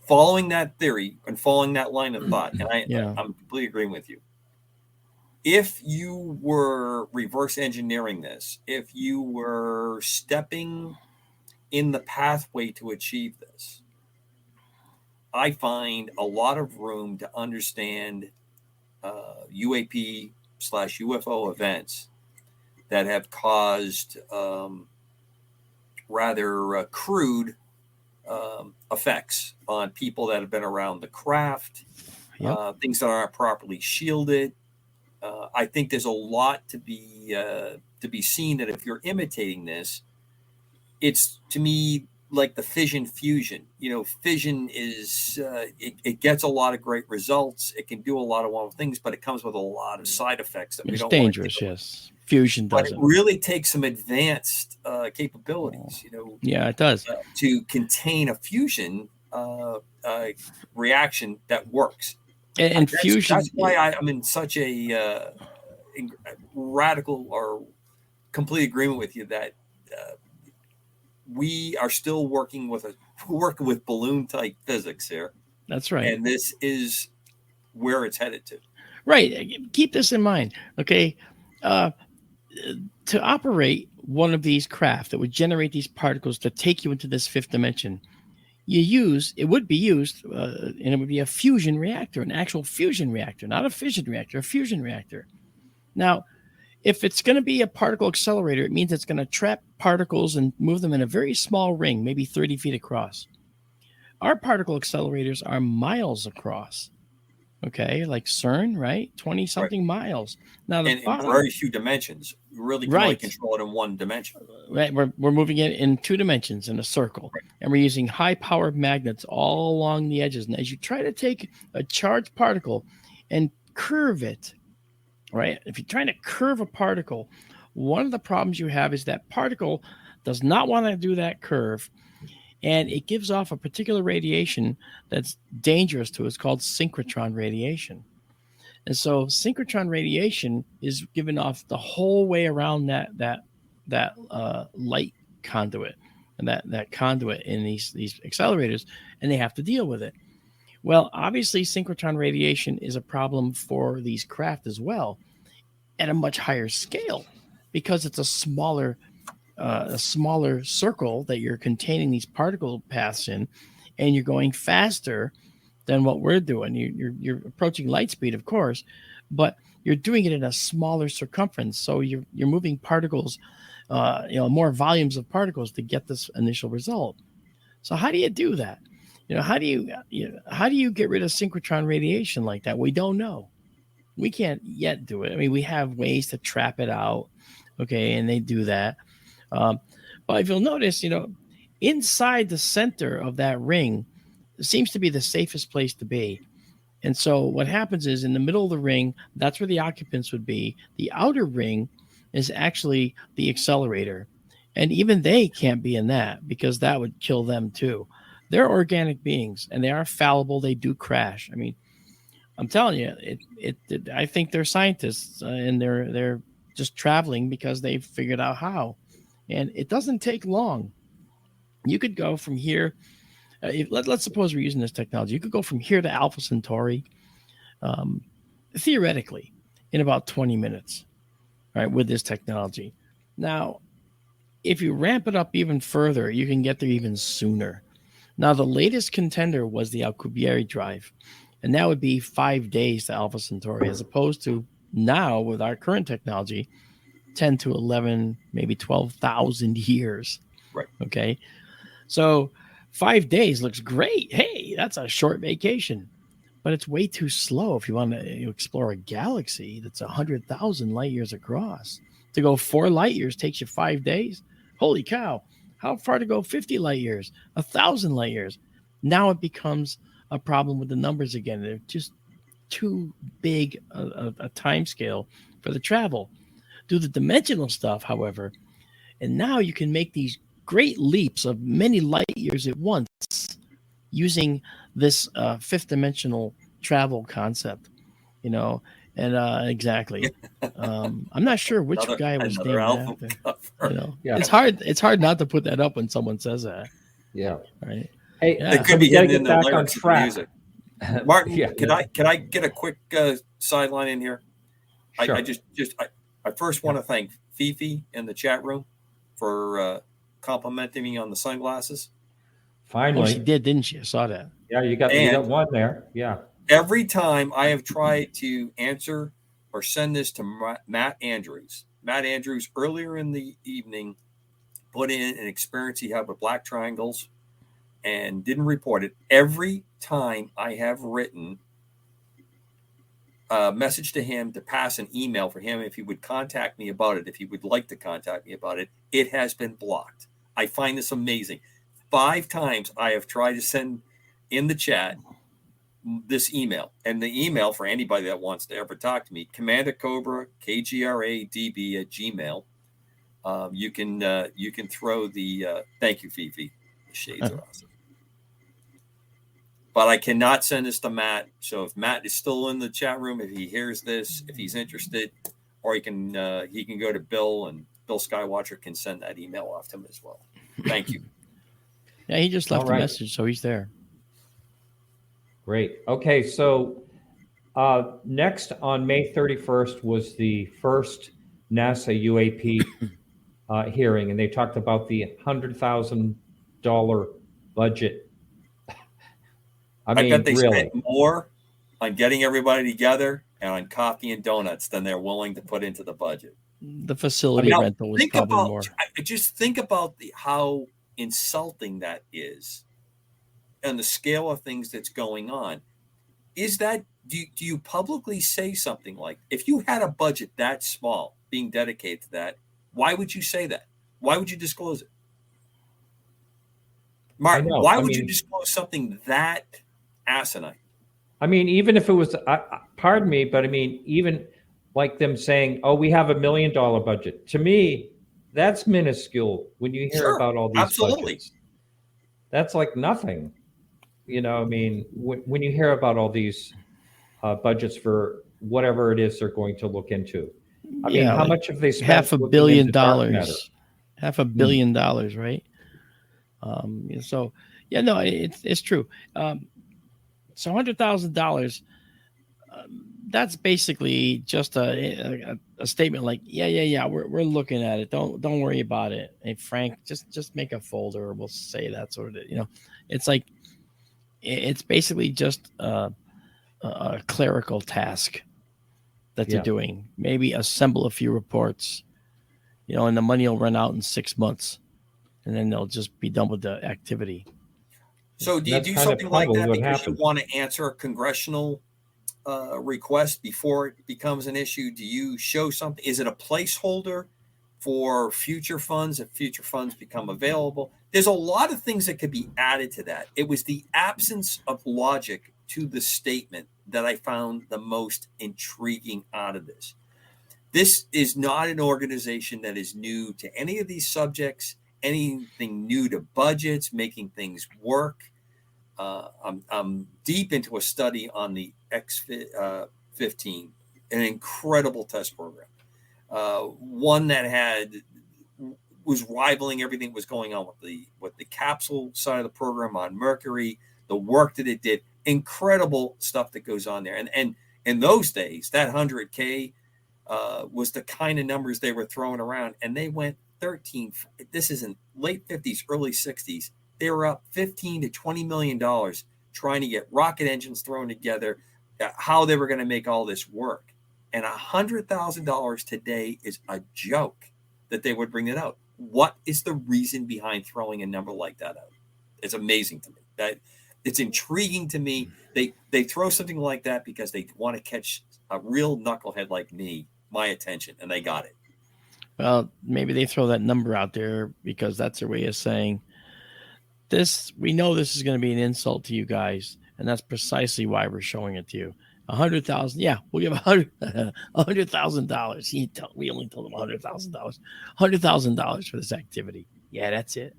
Following that theory and following that line of thought, and I'm completely agreeing with you. If you were reverse engineering this, if you were stepping in the pathway to achieve this, I find a lot of room to understand UAP/UFO events that have caused rather crude effects on people that have been around the craft, things that aren't properly shielded. I think there's a lot to be seen that if you're imitating this, it's to me like the fission fusion. Fission is it gets a lot of great results. It can do a lot of wonderful things, but it comes with a lot of side effects that we don't. It's dangerous, yes. Fusion does, but it really takes some advanced capabilities. Yeah, it does to contain a fusion reaction that works. And fusion. That's why I'm in such a radical or complete agreement with you that we are still working with balloon type physics here. That's right. And this is where it's headed to. Right. Keep this in mind. Okay. To operate one of these craft that would generate these particles to take you into this 5th dimension, it would be used, and it would be a fusion reactor, an actual fusion reactor, not a fission reactor, a fusion reactor. Now, if it's going to be a particle accelerator, it means it's going to trap particles and move them in a very small ring, maybe 30 feet across. Our particle accelerators are miles across. Okay, like CERN, right? 20-something miles. Now, in very few dimensions. You really can only control it in one dimension. Right, we're moving it in 2 dimensions in a circle, and we're using high-powered magnets all along the edges. And as you try to take a charged particle and curve it, right? If you're trying to curve a particle, one of the problems you have is that particle does not want to do that curve. And it gives off a particular radiation that's dangerous to us called synchrotron radiation. And so synchrotron radiation is given off the whole way around that light conduit and that conduit in these accelerators, and they have to deal with it. Well, obviously, synchrotron radiation is a problem for these craft as well at a much higher scale because it's a smaller circle that you're containing these particle paths in, and you're going faster than what we're doing. You're approaching light speed, of course, but you're doing it in a smaller circumference. So you're moving particles, more volumes of particles to get this initial result. So how do you do that? How do you get rid of synchrotron radiation like that? We don't know. We can't yet do it. I mean, we have ways to trap it out. Okay. And they do that. But if you'll notice, inside the center of that ring seems to be the safest place to be. And so what happens is in the middle of the ring, that's where the occupants would be. The outer ring is actually the accelerator. And even they can't be in that because that would kill them too. They're organic beings and they are fallible. They do crash. I mean, I'm telling you, I think they're scientists and they're just traveling because they figured out how. And it doesn't take long. You could go from here. Let's suppose we're using this technology. You could go from here to Alpha Centauri, theoretically, in about 20 minutes, right, with this technology. Now, if you ramp it up even further, you can get there even sooner. Now, the latest contender was the Alcubierre drive, and that would be 5 days to Alpha Centauri, as opposed to now, with our current technology, 10 to 11, maybe 12,000 years. Right. Okay. So 5 days looks great. Hey, that's a short vacation, but it's way too slow if you want to explore a galaxy that's 100,000 light years across. To go 4 light years takes you 5 days. Holy cow. How far to go 50 light years, 1,000 light years? Now it becomes a problem with the numbers again. They're just too big a time scale for the travel. Do the dimensional stuff, however, and now you can make these great leaps of many light years at once using this fifth dimensional travel concept, and exactly. I'm not sure which guy was named after. Yeah. It's hard not to put that up when someone says that. Yeah. Right. Hey, It could be hidden in the lyrics of the music. Martin, Yeah. can I get a quick sideline in here? Sure. I first want to thank Fifi in the chat room for complimenting me on the sunglasses. Finally. Oh, she did, didn't she? I saw that. Yeah, you got one there. Yeah. Every time I have tried to answer or send this to Matt Andrews earlier in the evening put in an experience he had with black triangles and didn't report it. Every time I have written a message to him to pass an email for him if he would contact me about it, if he would like to contact me about it, it has been blocked. I find this amazing. 5 times I have tried to send in the chat this email, and the email for anybody that wants to ever talk to me, Commander Cobra KGRADB@gmail. You can throw the thank you, Fifi. The shades are awesome. But I cannot send this to Matt. So if Matt is still in the chat room, if he hears this, if he's interested, or he can go to Bill, and Bill Skywatcher can send that email off to him as well. Thank you. Yeah, he just left All right. a message, so he's there. Great. Okay, so next on May 31st was the first NASA UAP hearing, and they talked about the $100,000 budget. I bet they spent more on getting everybody together and on coffee and donuts than they're willing to put into the budget. The facility rental was probably more. I just think about how insulting that is and the scale of things that's going on. Is that, do you publicly say something like, if you had a budget that small being dedicated to that, why would you say that? Why would you disclose it? Mark, why would you disclose something that asinine? I mean, even if it was, pardon me, but I mean, even like them saying, "Oh, we have $1 million budget." To me, that's minuscule when you hear about all these budgets. That's like nothing. I mean, when you hear about all these budgets for whatever it is they're going to look into. I mean, how much have they spent? $500 million. $500 million, right? So, yeah, no, it's true. So $100,000, that's basically just a statement like, yeah, we're looking at it. Don't worry about it. Hey, Frank, just make a folder. We'll say that sort of, it's like, it's basically just a clerical task that they're doing. Maybe assemble a few reports, and the money will run out in 6 months, and then they'll just be done with the activity. So do you do something like that because you want to answer a congressional request before it becomes an issue? Do you show something? Is it a placeholder for future funds if future funds become available? There's a lot of things that could be added to that. It was the absence of logic to the statement that I found the most intriguing out of this. This is not an organization that is new to any of these subjects, anything new to budgets, making things work. I'm deep into a study on the X-15, an incredible test program, one that was rivaling everything that was going on with the capsule side of the program on Mercury, the work that it did, incredible stuff that goes on there. And in those days, that 100K was the kind of numbers they were throwing around, and they went 13. This is in late 50s, early 60s. They were up $15 to $20 million trying to get rocket engines thrown together, how they were going to make all this work. And $100,000 today is a joke that they would bring it out. What is the reason behind throwing a number like that out? It's amazing to me. It's intriguing to me. They throw something like that because they want to catch a real knucklehead like me, my attention, and they got it. Well, maybe they throw that number out there because that's their way of saying, we know this is going to be an insult to you guys, and that's precisely why we're showing it to you. 100,000, yeah, we'll give $100,000. We only told them $100,000. $100,000 for this activity. Yeah, that's it.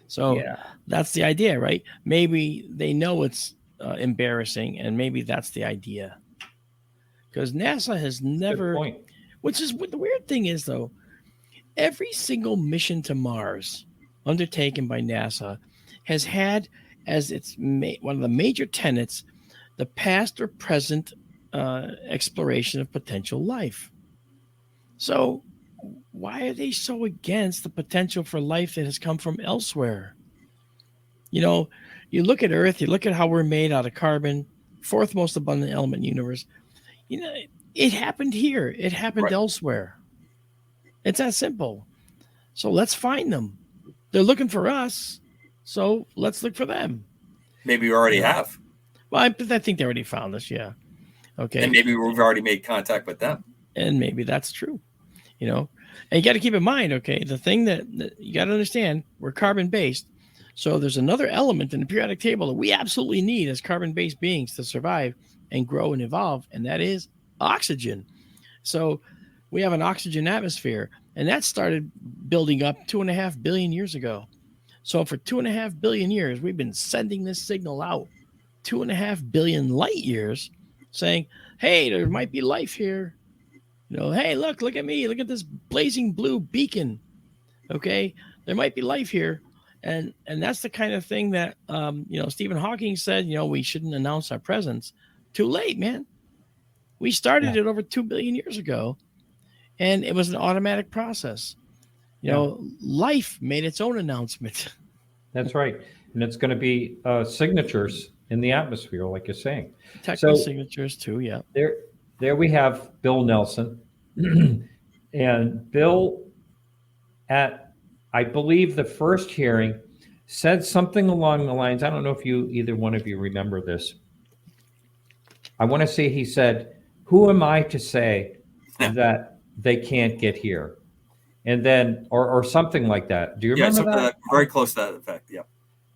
So That's the idea, right? Maybe they know it's embarrassing, and maybe that's the idea. Because NASA has never, which is what the weird thing is, though, every single mission to Mars undertaken by NASA has had as its one of the major tenets the past or present exploration of potential life. So why are they so against the potential for life that has come from elsewhere? You know, you look at Earth, you look at how we're made out of carbon, fourth most abundant element in the universe. You know, it happened here. It happened elsewhere. It's that simple. So let's find them. They're looking for us, so let's look for them. Maybe we already have. Well, I think they already found us, yeah. Okay. And maybe we've already made contact with them. And maybe that's true, you know. And you got to keep in mind, okay, the thing that you got to understand, we're carbon-based. So there's another element in the periodic table that we absolutely need as carbon-based beings to survive and grow and evolve, and that is oxygen. So we have an oxygen atmosphere, and that started building up 2.5 billion years ago. So for 2.5 billion years, we've been sending this signal out 2.5 billion light years saying, hey, there might be life here. You know, hey, look at me. Look at this blazing blue beacon. Okay, there might be life here. And that's the kind of thing that, Stephen Hawking said, we shouldn't announce our presence. Too late, man. We started it over 2 billion years ago, and it was an automatic process. You know, life made its own announcement. That's right. And it's going to be signatures in the atmosphere, like you're saying. Technical signatures too, yeah. There we have Bill Nelson. And Bill, at, I believe, the first hearing, said something along the lines, I don't know if either one of you remember this. I want to say he said, who am I to say that they can't get here? And then, or something like that. Do you remember that? Very close to that effect. Yeah.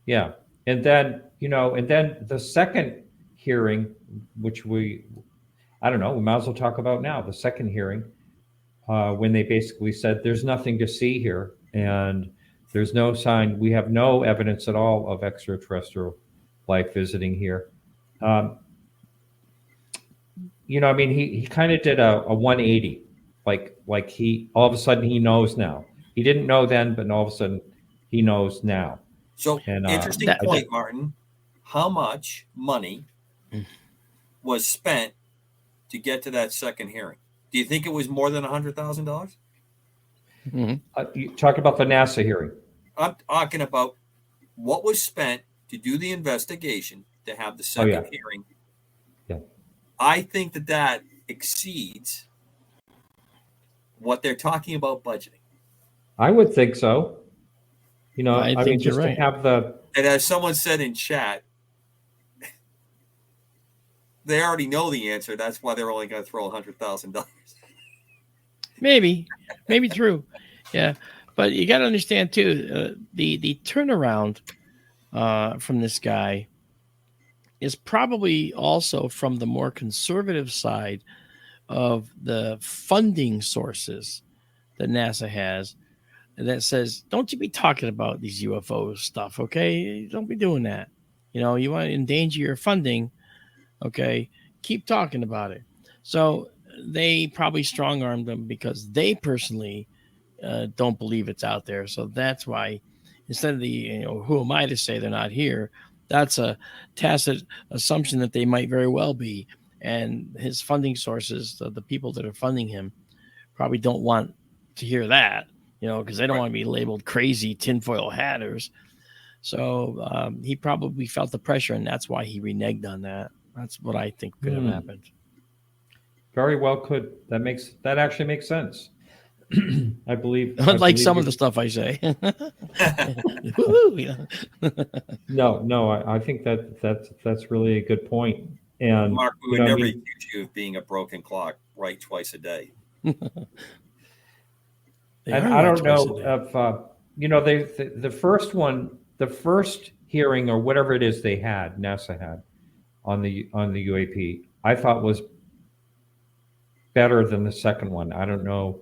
Yeah. And then, the second hearing, which I don't know, we might as well talk about now. The second hearing, when they basically said there's nothing to see here and there's no sign, we have no evidence at all of extraterrestrial life visiting here. He kind of did a 180. Like he, all of a sudden he knows now. He didn't know then, but all of a sudden he knows now. So interesting point, Martin. How much money was spent to get to that second hearing? Do you think it was more than $100,000? You talk about the NASA hearing. I'm talking about what was spent to do the investigation to have the second hearing. Yeah. I think that exceeds what they're talking about budgeting. I would think so. I think just you're right. To have the. And as someone said in chat, they already know the answer. That's why they're only going to throw $100,000. Maybe true. Yeah. But you got to understand too, the turnaround from this guy is probably also from the more conservative side of the funding sources that NASA has, that says, don't you be talking about these UFO stuff, okay? Don't be doing that. You know, you want to endanger your funding, okay? Keep talking about it. So they probably strong-armed them because they personally don't believe it's out there. So that's why, instead of who am I to say they're not here? That's a tacit assumption that they might very well be. And his funding sources, the people that are funding him, probably don't want to hear that, because they don't want to be labeled crazy tinfoil hatters. So he probably felt the pressure, and that's why he reneged on that. That's what I think could have happened. Very well could. That actually makes sense. I believe. Unlike some of the stuff I say. No, I think that's really a good point. And Mark, we would never accuse you of being a broken clock, right twice a day. And I don't know if the first one, the first hearing or whatever it is NASA had on the UAP, I thought was better than the second one. I don't know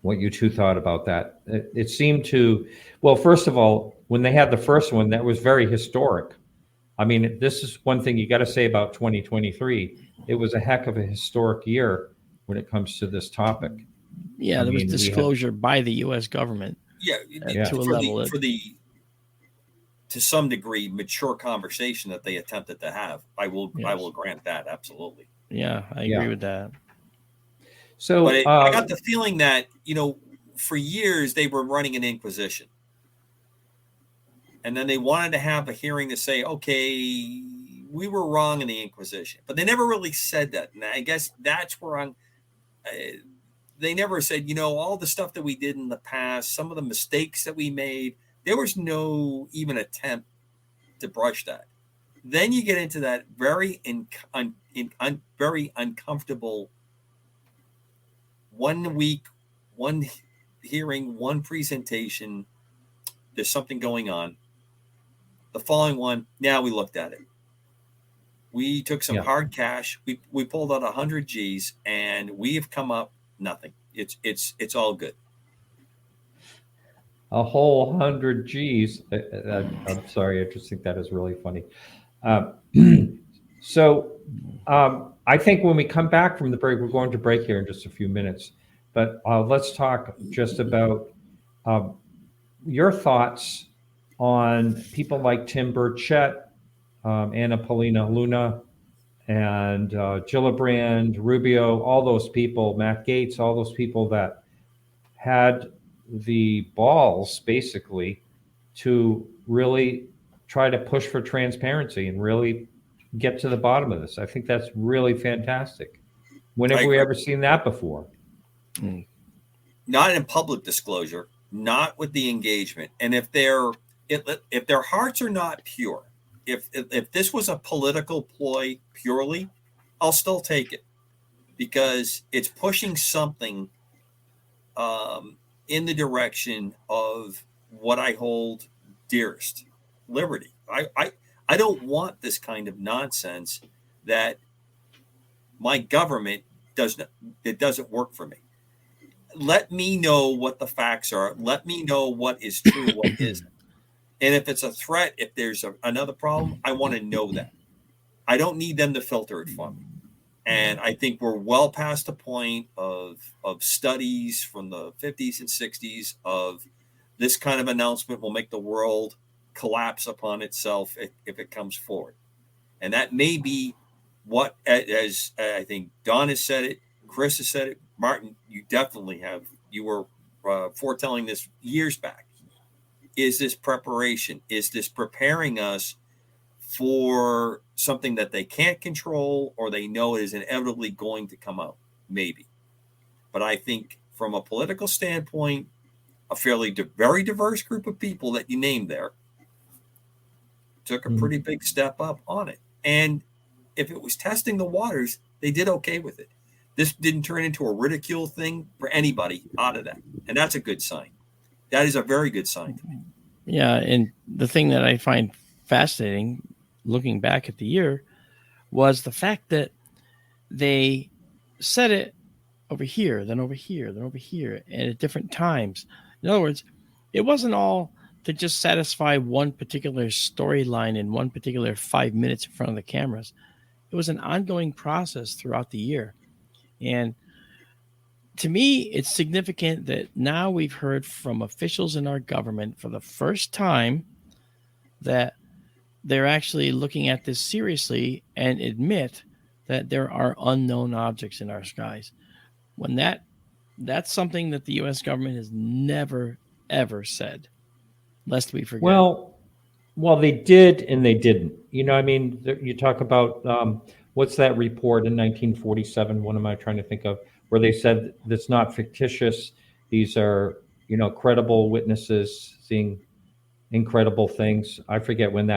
what you two thought about that. It seemed to, well, first of all, when they had the first one, that was very historic. I mean, this is one thing you got to say about 2023. It was a heck of a historic year when it comes to this topic. Yeah, there was disclosure by the U.S. government. To a level to some degree, mature conversation that they attempted to have. I will grant that, absolutely. Yeah, I agree with that. So, but I got the feeling that for years they were running an inquisition, and then they wanted to have a hearing to say, okay, we were wrong in the inquisition, but they never really said that. And I guess that's where they never said, all the stuff that we did in the past, some of the mistakes that we made, there was no even attempt to brush that. Then you get into that very very uncomfortable 1 week, one hearing, one presentation. There's something going on. The following one, now we looked at it. We took some hard cash. We pulled out 100 G's, and we have come up nothing. It's all good. A whole 100 G's. I'm sorry, I just think that is really funny. I think when we come back from the break, we're going to break here in just a few minutes, but let's talk just about your thoughts on people like Tim Burchett, Anna Paulina Luna, and Gillibrand, Rubio, all those people, Matt Gaetz, all those people that had the balls, basically, to really try to push for transparency and really get to the bottom of this. I think that's really fantastic. When have we ever seen that before? Not in public disclosure, not with the engagement. And if their hearts are not pure, if this was a political ploy purely, I'll still take it, because it's pushing something in the direction of what I hold dearest, liberty. I don't want this kind of nonsense that my government doesn't work for me. Let me know what the facts are. Let me know what is true, what isn't. And if it's a threat, if there's another problem, I want to know that. I don't need them to filter it for me. And I think we're well past the point of studies from the 50s and 60s of this kind of announcement will make the world collapse upon itself if it comes forward. And that may be what, as I think Don has said it, Chris has said it, Martin, you definitely have. You were foretelling this years back. Is this preparation? Is this preparing us for something that they can't control, or they know is inevitably going to come out? Maybe. But I think from a political standpoint, a very diverse group of people that you named there took a pretty big step up on it. And if it was testing the waters, they did okay with it. This didn't turn into a ridicule thing for anybody out of that. And that's a good sign. That is a very good sign to me. Yeah. And the thing that I find fascinating, looking back at the year was the fact that they said it over here, then over here, then over here, and at different times. In other words, it wasn't all to just satisfy one particular storyline in one particular 5 minutes in front of the cameras. It was an ongoing process throughout the year. And to me, it's significant that now we've heard from officials in our government for the first time that they're actually looking at this seriously and admit that there are unknown objects in our skies. When that's something that the U.S. government has never, ever said, lest we forget. Well, they did and they didn't. You know, I mean, you talk about what's that report in 1947? What am I trying to think of? Where they said that's not fictitious. These are, you know, credible witnesses seeing incredible things. I forget when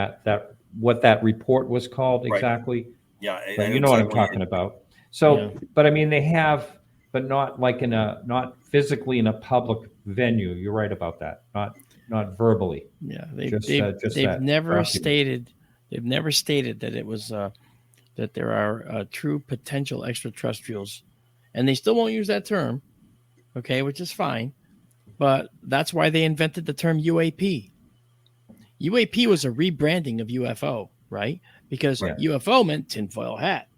what that report was called exactly. Yeah, but you know what I'm talking about. So, but I mean, they have, but not like not physically in a public venue. You're right about that. Not verbally. Yeah, they've never stated that it was that there are true potential extraterrestrials, and they still won't use that term. Okay, which is fine, but that's why they invented the term UAP. UAP was a rebranding of UFO, right? Because UFO meant tinfoil hat.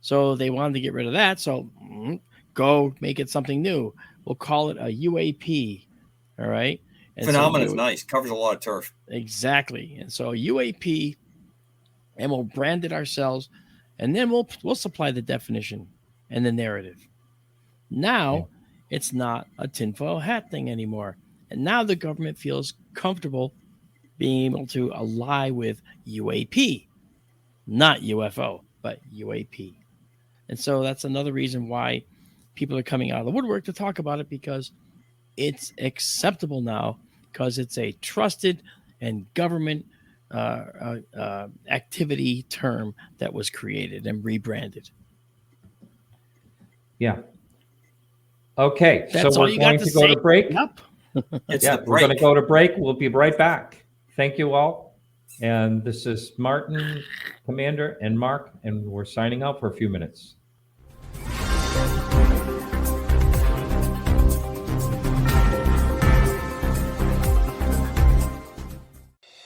So they wanted to get rid of that. So go make it something new. We'll call it a UAP. All right. And Phenomenon is nice. Covers a lot of turf. Exactly. And so UAP, and we'll brand it ourselves, and then we'll supply the definition and the narrative. Now it's not a tinfoil hat thing anymore. And now the government feels comfortable being able to ally with UAP, not UFO, but UAP. And so that's another reason why people are coming out of the woodwork to talk about it, because it's acceptable now, because it's a trusted and government activity term that was created and rebranded. Yeah. Okay. That's so we're going to go to break. Yep. We're going to go to break. We'll be right back. Thank you all. And this is Martin, Commander, and Mark, and we're signing out for a few minutes.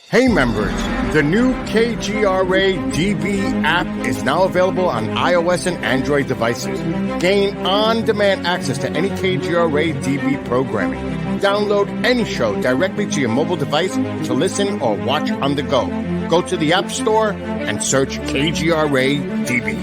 Hey members, the new KGRA DB app is now available on iOS and Android devices. Gain on-demand access to any KGRA DB programming. Download any show directly to your mobile device to listen or watch on the go. Go to the App Store and search KGRA DB.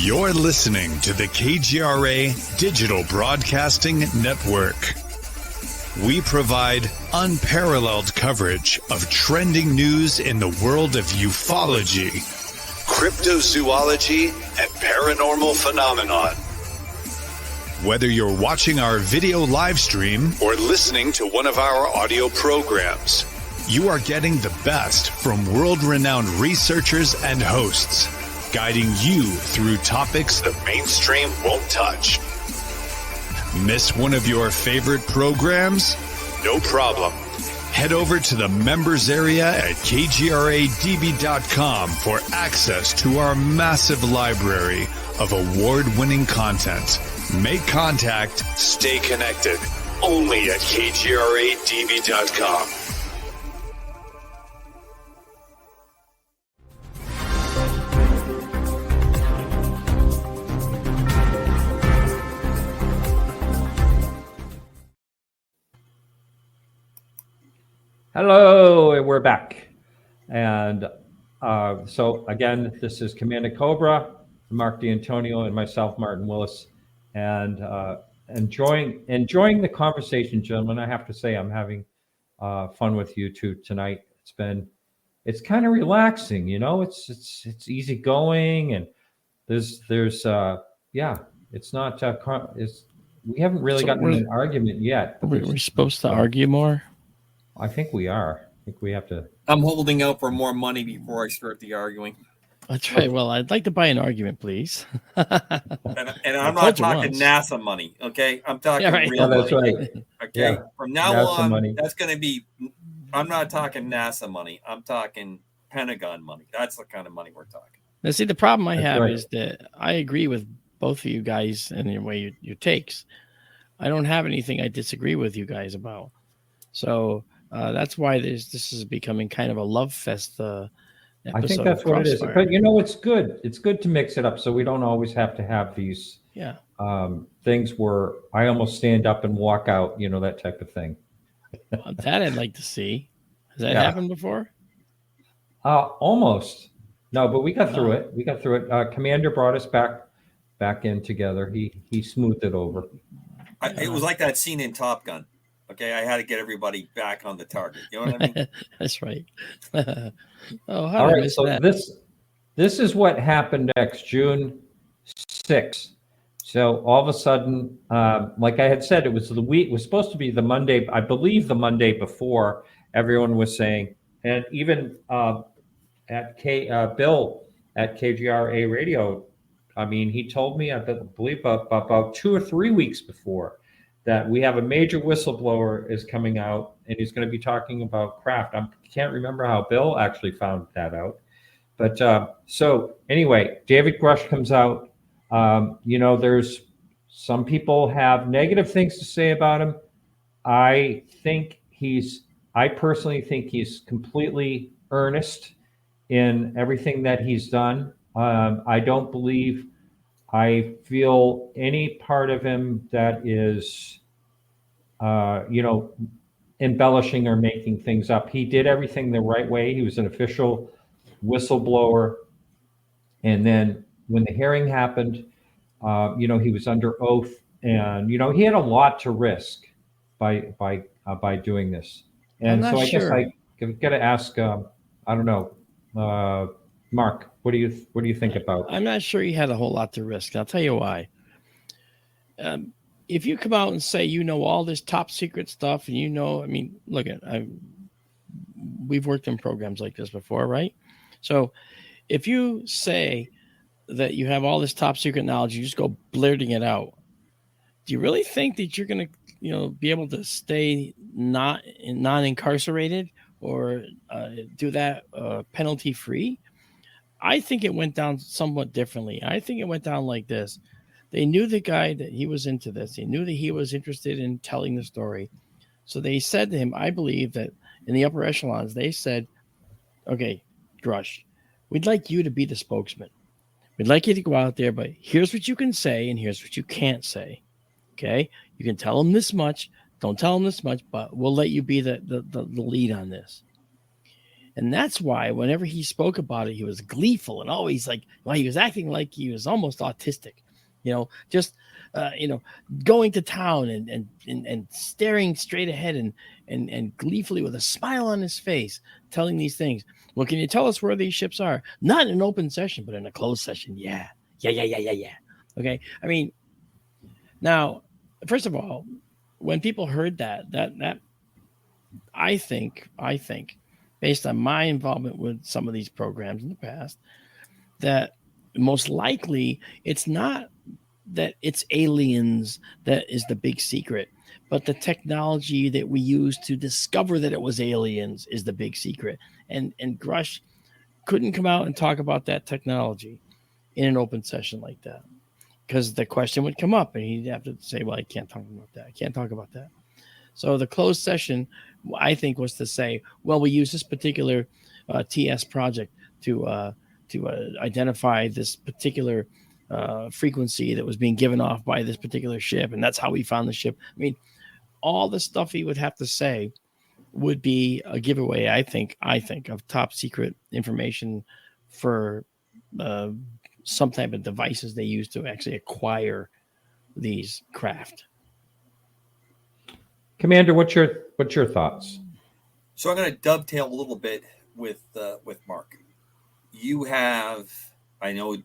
You're listening to the KGRA Digital Broadcasting Network. We provide unparalleled coverage of trending news in the world of ufology, cryptozoology, and paranormal phenomenon. Whether you're watching our video live stream or listening to one of our audio programs, you are getting the best from world-renowned researchers and hosts, guiding you through topics the mainstream won't touch. Miss one of your favorite programs? No problem. Head over to the members area at kgradb.com for access to our massive library of award-winning content. Make contact, stay connected, only at kgradb.com. Hello, and we're back. And so again, this is Commander Cobra, Marc D'Antonio, and myself, Martin Willis, and enjoying the conversation, gentlemen. I have to say, I'm having fun with you two tonight. It's kind of relaxing, you know. It's easy going, and there's it's not we haven't really gotten in an argument yet. We're supposed to argue more. I think we are. I think we have to. I'm holding out for more money before I start the arguing. That's right. Well, I'd like to buy an argument, please. And I'm not talking NASA money, okay? I'm talking real money. That's right. Okay. Yeah. From now NASA on, money. that's going to be. I'm not talking NASA money. I'm talking Pentagon money. That's the kind of money we're talking. Now, see, the problem I have right. is that I agree with both of you guys and the way your takes. I don't have anything I disagree with you guys about. So that's why this is becoming kind of a love fest. I think that's what it is. But you know, it's good. It's good to mix it up, so we don't always have to have these things where I almost stand up and walk out. You know, that type of thing. That I'd like to see. Has that happened before? Almost. No, but we got through it. We got through it. Commander brought us back in together. He smoothed it over. It was like that scene in Top Gun. Okay, I had to get everybody back on the target. You know what I mean? That's right. All right. So this is what happened next, June 6th. So all of a sudden, like I had said, it was the week. It was supposed to be the Monday. I believe the Monday before. Everyone was saying, and even at Bill at KGRA Radio. I mean, he told me, I believe, about 2 or 3 weeks before that we have a major whistleblower is coming out, and he's going to be talking about craft. I can't remember how Bill actually found that out. But so anyway, David Grush comes out. You know, there's some people have negative things to say about him. I personally think he's completely earnest in everything that he's done. I don't believe I feel any part of him that is, you know, embellishing or making things up. He did everything the right way. He was an official whistleblower. And then when the hearing happened, you know, he was under oath, and, you know, he had a lot to risk by doing this. And so I guess I got to ask, I don't know, Mark, what do you think about? I'm not sure he had a whole lot to risk. I'll tell you why. If you come out and say you know all this top secret stuff, and you know, I mean, look we've worked in programs like this before, right? So if you say that you have all this top secret knowledge, you just go blurting it out. Do you really think that you're going to, you know, be able to stay non-incarcerated or do that penalty free? I think it went down somewhat differently. I think it went down like this. They knew the guy, that he was into this. They knew that he was interested in telling the story. So they said to him, I believe that in the upper echelons, they said, okay, Grush, we'd like you to be the spokesman. We'd like you to go out there, but here's what you can say and here's what you can't say. Okay? You can tell them this much. Don't tell them this much, but we'll let you be the lead on this. And that's why whenever he spoke about it, he was gleeful and always like, well, he was acting like he was almost autistic, you know, just, you know, going to town and staring straight ahead and gleefully with a smile on his face, telling these things. Well, can you tell us where these ships are? Not in an open session, but in a closed session. Yeah. Okay. I mean, now, first of all, when people heard that I think, based on my involvement with some of these programs in the past, that most likely it's not that it's aliens that is the big secret, but the technology that we use to discover that it was aliens is the big secret. And Grush couldn't come out and talk about that technology in an open session like that, because the question would come up and he'd have to say, well, I can't talk about that. I can't talk about that. So the closed session, I think, was to say, well, we use this particular TS project to identify this particular frequency that was being given off by this particular ship, and that's how we found the ship. I mean, all the stuff he would have to say would be a giveaway, I think, of top secret information for some type of devices they use to actually acquire these craft. Commander, what's your thoughts? So I'm going to dovetail a little bit with Mark. You have, I know,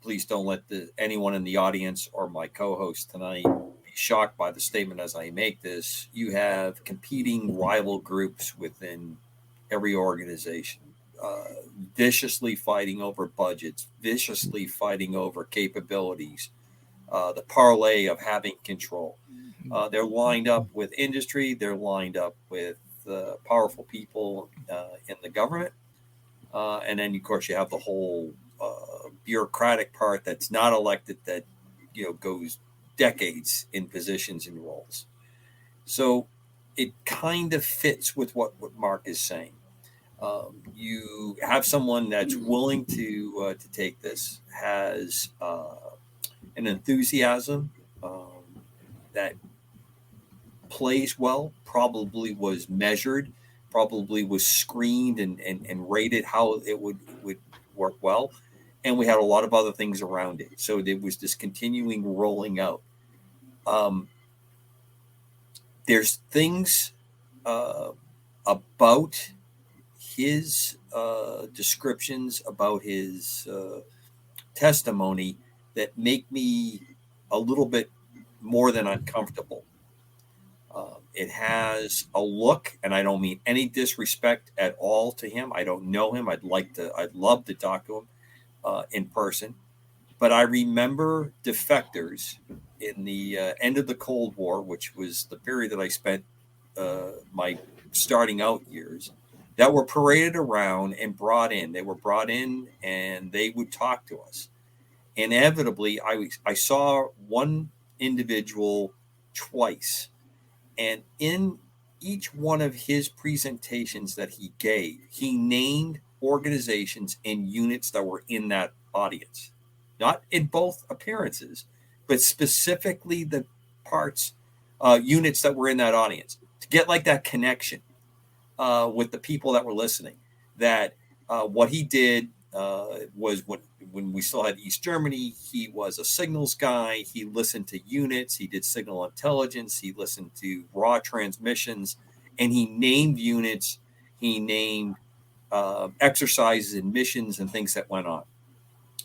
please don't let anyone in the audience or my co-host tonight be shocked by the statement as I make this. You have competing rival groups within every organization, viciously fighting over budgets, viciously fighting over capabilities, the parlay of having control. They're lined up with industry. They're lined up with powerful people in the government. And then, of course, you have the whole bureaucratic part that's not elected that, goes decades in positions and roles. So it kind of fits with what Mark is saying. You have someone that's willing to take this, has an enthusiasm that plays well, probably was measured, probably was screened and rated how it would work well. And we had a lot of other things around it. So there was this continuing rolling out. There's things about his descriptions, about his testimony that make me a little bit more than uncomfortable. It has a look, and I don't mean any disrespect at all to him. I don't know him. I'd love to talk to him in person. But I remember defectors in the end of the Cold War, which was the period that I spent my starting out years, that were paraded around and brought in. They were brought in, and they would talk to us. Inevitably, I saw one individual twice. And in each one of his presentations that he gave, he named organizations and units that were in that audience. Not in both appearances, but specifically the parts, units that were in that audience. To get like that connection with the people that were listening. That what he did was when we still had East Germany, he was a signals guy. He listened to units. He did signal intelligence. He listened to raw transmissions, and he named units. He named exercises and missions and things that went on.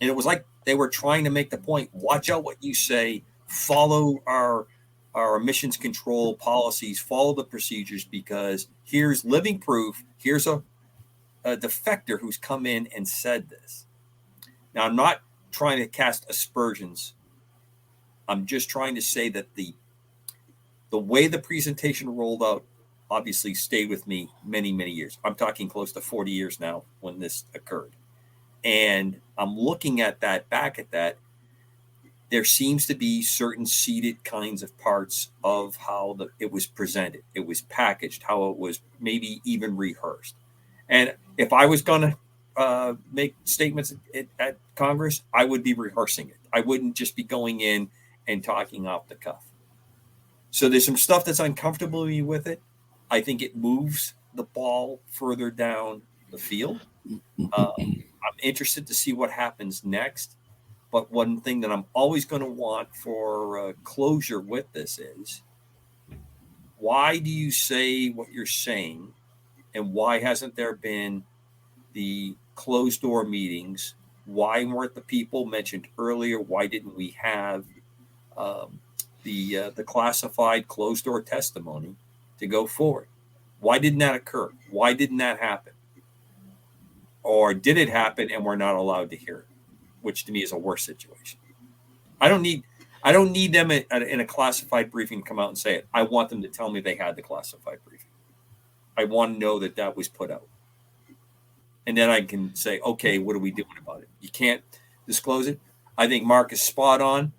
And it was like they were trying to make the point, watch out what you say, follow our emissions control policies, follow the procedures, because here's living proof. Here's a defector who's come in and said this. Now, I'm not trying to cast aspersions. I'm just trying to say that the way the presentation rolled out obviously stayed with me many, many years. I'm talking close to 40 years now when this occurred. And I'm looking at that, back at that. There seems to be certain seeded kinds of parts of how it was presented. It was packaged, how it was maybe even rehearsed. And if I was going to make statements at Congress, I would be rehearsing it. I wouldn't just be going in and talking off the cuff. So there's some stuff that's uncomfortable with it. I think it moves the ball further down the field. I'm interested to see what happens next. But one thing that I'm always going to want for closure with this is, why do you say what you're saying? And why hasn't there been the closed door meetings? Why weren't the people mentioned earlier? Why didn't we have the classified closed door testimony to go forward? Why didn't that occur? Why didn't that happen? Or did it happen and we're not allowed to hear it? Which to me is a worse situation. I don't need them in a classified briefing to come out and say it. I want them to tell me they had the classified briefing. I want to know that was put out. And then I can say, okay, what are we doing about it? You can't disclose it. I think Mark is spot on.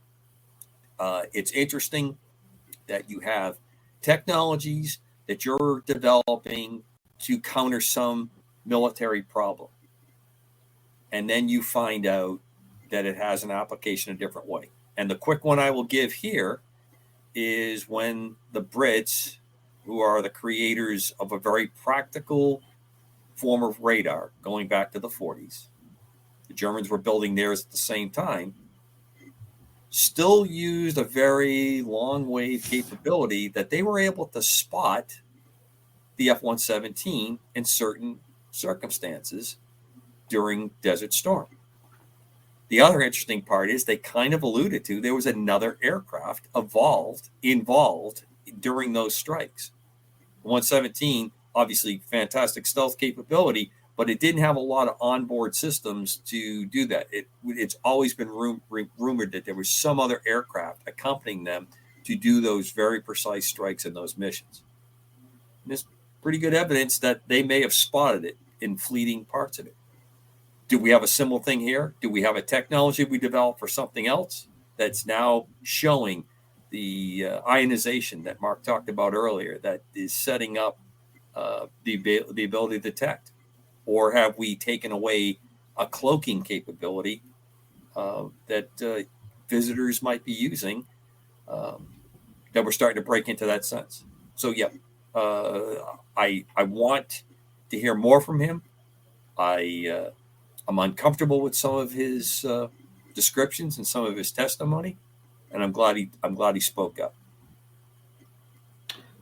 It's interesting that you have technologies that you're developing to counter some military problem. And then you find out that it has an application a different way. And the quick one I will give here is when the Brits who are the creators of a very practical form of radar going back to the 40s. The Germans were building theirs at the same time. Still used a very long wave capability that they were able to spot the F-117 in certain circumstances during Desert Storm. The other interesting part is they kind of alluded to there was another aircraft involved during those strikes. 117, obviously fantastic stealth capability, but it didn't have a lot of onboard systems to do that. It's always been rumored that there was some other aircraft accompanying them to do those very precise strikes in those missions. And there's pretty good evidence that they may have spotted it in fleeting parts of it. Do we have a similar thing here? Do we have a technology we developed for something else that's now showing the ionization that Mark talked about earlier that is setting up the ability to detect? Or have we taken away a cloaking capability that visitors might be using that we're starting to break into that sense? So, yeah, I want to hear more from him. I'm uncomfortable with some of his descriptions and some of his testimony, and I'm glad he spoke up.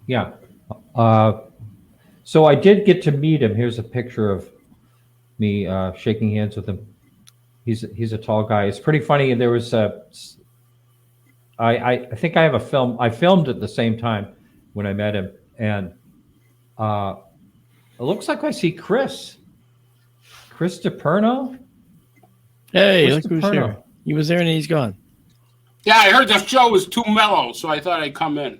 Yeah. So I did get to meet him. Here's a picture of me shaking hands with him. He's a tall guy. It's pretty funny. There was I think I have a film. I filmed at the same time when I met him, and it looks like I see Chris DePerno. Hey, look who's here. He was there and he's gone. Yeah, I heard the show was too mellow, so I thought I'd come in.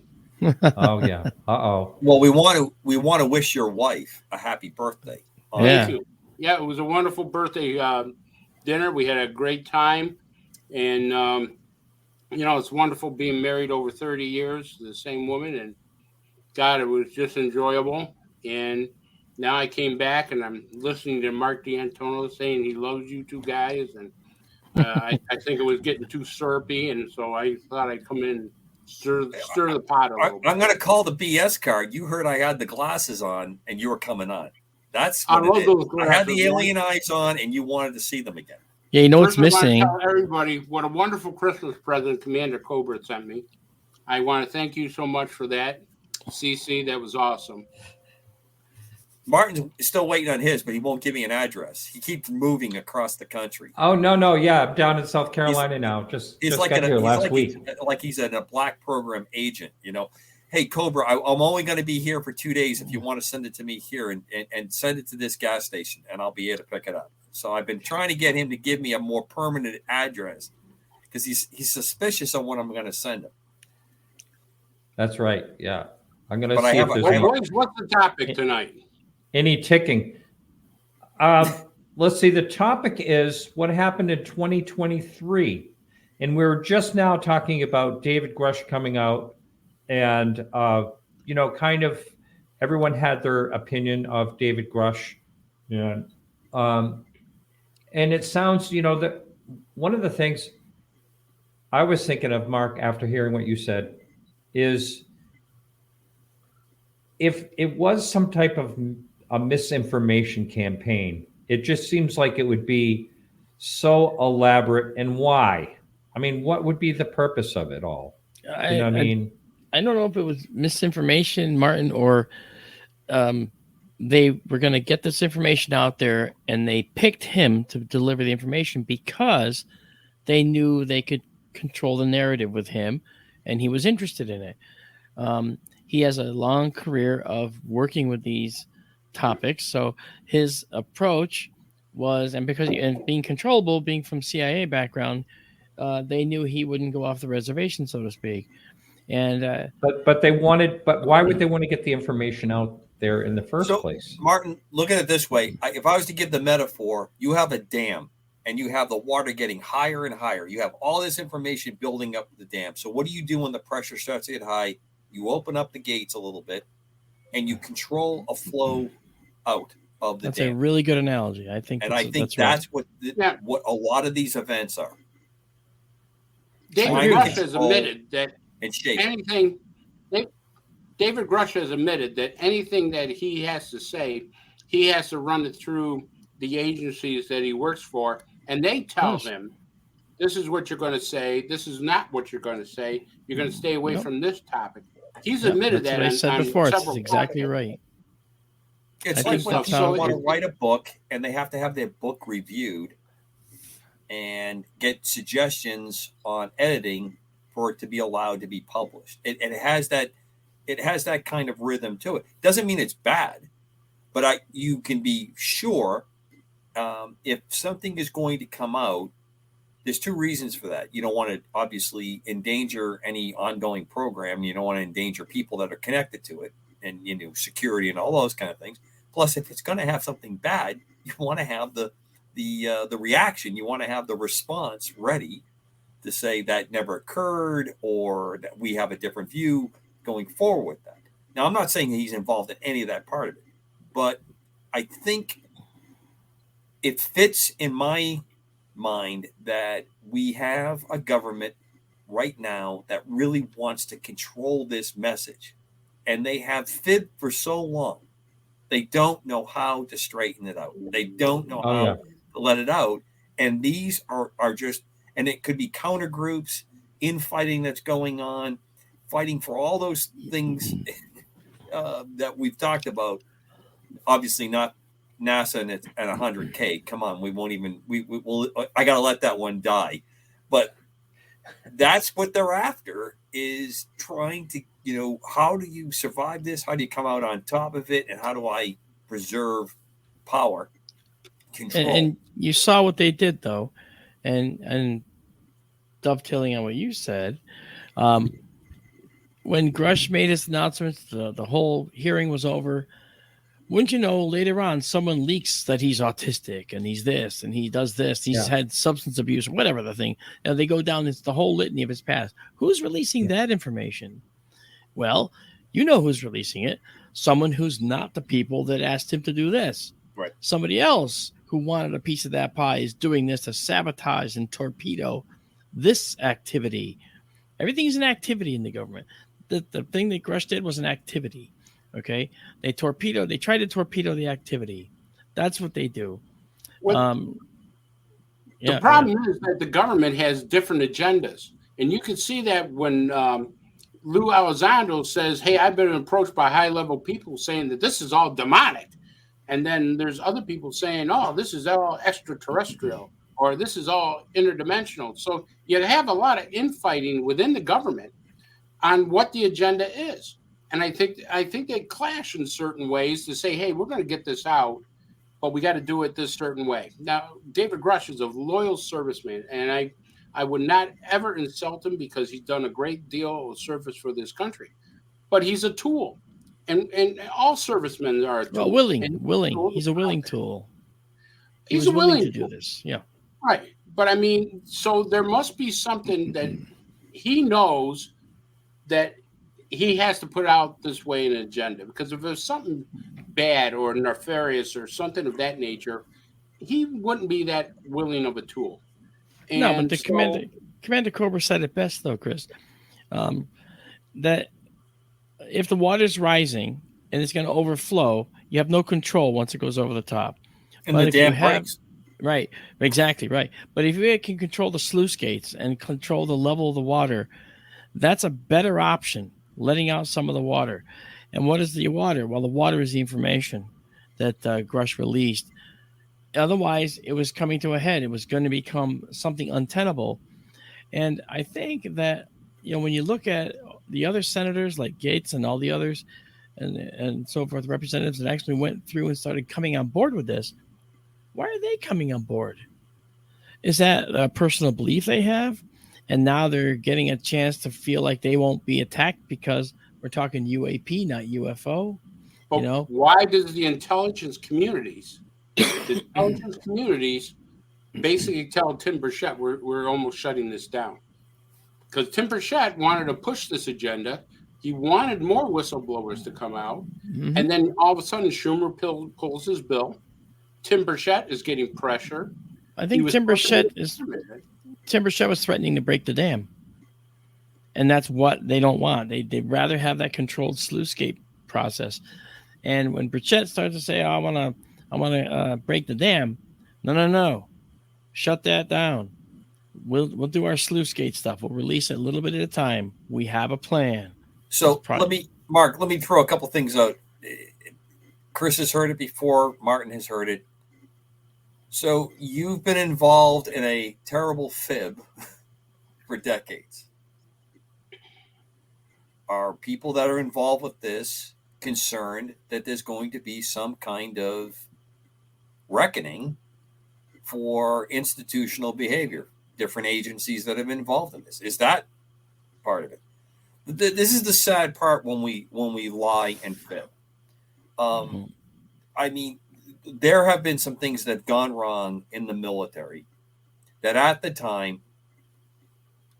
Oh yeah. Uh-oh. Well, we want to wish your wife a happy birthday. Thank you. Yeah, it was a wonderful birthday dinner. We had a great time, and it's wonderful being married over 30 years to the same woman, and God, it was just enjoyable. And now I came back and I'm listening to Marc D'Antonio saying he loves you two guys, and I think it was getting too syrupy, and so I thought I'd come in and stir the pot a little bit. I'm going to call the BS card. You heard I had the glasses on and you were coming on. That's I love those glasses. I had the alien eyes on and you wanted to see them again. Yeah, you know what's missing? I want to tell everybody what a wonderful Christmas present Commander Cobra sent me. I want to thank you so much for that, CC. That was awesome. Martin's still waiting on his, but he won't give me an address. He keeps moving across the country. Oh no, yeah, I'm down in South Carolina now. Just like got here last week. He's a black program agent, Hey, Cobra, I'm only going to be here for 2 days. If you want to send it to me here and send it to this gas station, and I'll be here to pick it up. So I've been trying to get him to give me a more permanent address because he's suspicious of what I'm going to send him. That's right. Yeah, I'm going to see if there's what's the topic tonight? Any ticking. Let's see. The topic is what happened in 2023. And we're just now talking about David Grush coming out. And, kind of everyone had their opinion of David Grush. Yeah. And it sounds, that one of the things I was thinking of, Mark, after hearing what you said, is if it was some type of a misinformation campaign, it just seems like it would be so elaborate. And why? I mean, what would be the purpose of it all? I mean? I don't know if it was misinformation, Martin, or they were going to get this information out there and they picked him to deliver the information because they knew they could control the narrative with him and he was interested in it. He has a long career of working with these topics. So his approach was, and being controllable, being from CIA background, they knew he wouldn't go off the reservation, so to speak. And but why would they want to get the information out there in the first place? Martin, look at it this way. If I was to give the metaphor, you have a dam and you have the water getting higher and higher. You have all this information building up the dam. So what do you do when the pressure starts to get high? You open up the gates a little bit and you control a flow out of the dam. That's a really good analogy. I think that's what a lot of these events are. David Grush has admitted that anything David Grush has admitted that anything that he has to say, he has to run it through the agencies that he works for, and they tell him, this is what you're going to say. This is not what you're going to say. You're going to stay away from this topic. He's admitted that. What I said before. It's exactly right. It's like when people want to write a book and they have to have their book reviewed and get suggestions on editing for it to be allowed to be published. It has that kind of rhythm to it. Doesn't mean it's bad, but you can be sure if something is going to come out. There's two reasons for that. You don't want to obviously endanger any ongoing program. You don't want to endanger people that are connected to it, and security and all those kind of things. Plus, if it's going to have something bad, you want to have the reaction. You want to have the response ready to say that never occurred, or that we have a different view going forward with that. Now, I'm not saying he's involved in any of that part of it, but I think it fits in my mind that we have a government right now that really wants to control this message, and they have fibbed for so long. They don't know how to straighten it out. They don't know how to let it out. And these are just, and it could be counter groups, infighting that's going on, fighting for all those things that we've talked about. Obviously not NASA and at 100K. Come on, we won't even. We'll. I gotta let that one die. But that's what they're after, is trying to. How do you survive this? How do you come out on top of it? And how do I preserve power, control? And you saw what they did, though, and dovetailing on what you said, when Grush made his announcements, the whole hearing was over. Wouldn't you know, later on, someone leaks that he's autistic and he's this and he does this. He's had substance abuse, whatever the thing. And they go down into the whole litany of his past. Who's releasing that information? Well, you know who's releasing it. Someone who's not the people that asked him to do this. Right. Somebody else who wanted a piece of that pie is doing this to sabotage and torpedo this activity. Everything is an activity in the government. The thing that Grush did was an activity. Okay, they try to torpedo the activity. That's what they do. The problem is that the government has different agendas. And you can see that when Lou Elizondo says, hey, I've been approached by high-level people saying that this is all demonic. And then there's other people saying, oh, this is all extraterrestrial, or this is all interdimensional. So you have a lot of infighting within the government on what the agenda is. And I think they clash in certain ways to say, hey, we're going to get this out, but we got to do it this certain way. Now, David Grush is a loyal serviceman, and I would not ever insult him because he's done a great deal of service for this country. But he's a tool, and all servicemen are a tool. Well, willing. He's a willing tool. He's a willing to do this. Yeah. Right. But I mean, so there must be something that he knows that he has to put out this way an agenda, because if there's something bad or nefarious or something of that nature, he wouldn't be that willing of a tool. And no, but Commander Cobra said it best, though, Chris, that if the water's rising and it's going to overflow, you have no control once it goes over the top. And but the dam breaks. Right, exactly right. But if you can control the sluice gates and control the level of the water, that's a better option. Letting out some of the water. And what is the water? Well, the water is the information that Grush released. Otherwise, it was coming to a head. It was going to become something untenable. And I think that, when you look at the other senators like Gates and all the others and so forth, representatives that actually went through and started coming on board with this, why are they coming on board? Is that a personal belief they have? And now they're getting a chance to feel like they won't be attacked because we're talking UAP, not UFO. But why does the intelligence communities basically tell Tim Burchett we're almost shutting this down? Because Tim Burchett wanted to push this agenda. He wanted more whistleblowers to come out. Mm-hmm. And then all of a sudden Schumer pulls his bill. Tim Burchett is getting pressure. I think Tim Burchett was threatening to break the dam. And that's what they don't want. They'd rather have that controlled sluice-gate process. And when Burchett starts to say, I want to break the dam, no. Shut that down. We'll do our sluice gate stuff. We'll release it a little bit at a time. We have a plan. So Mark, let me throw a couple things out. Chris has heard it before. Martin has heard it. So you've been involved in a terrible fib for decades. Are people that are involved with this concerned that there's going to be some kind of reckoning for institutional behavior? Different agencies that have been involved in this. Is that part of it? This is the sad part when we lie and fib. I mean, there have been some things that have gone wrong in the military that at the time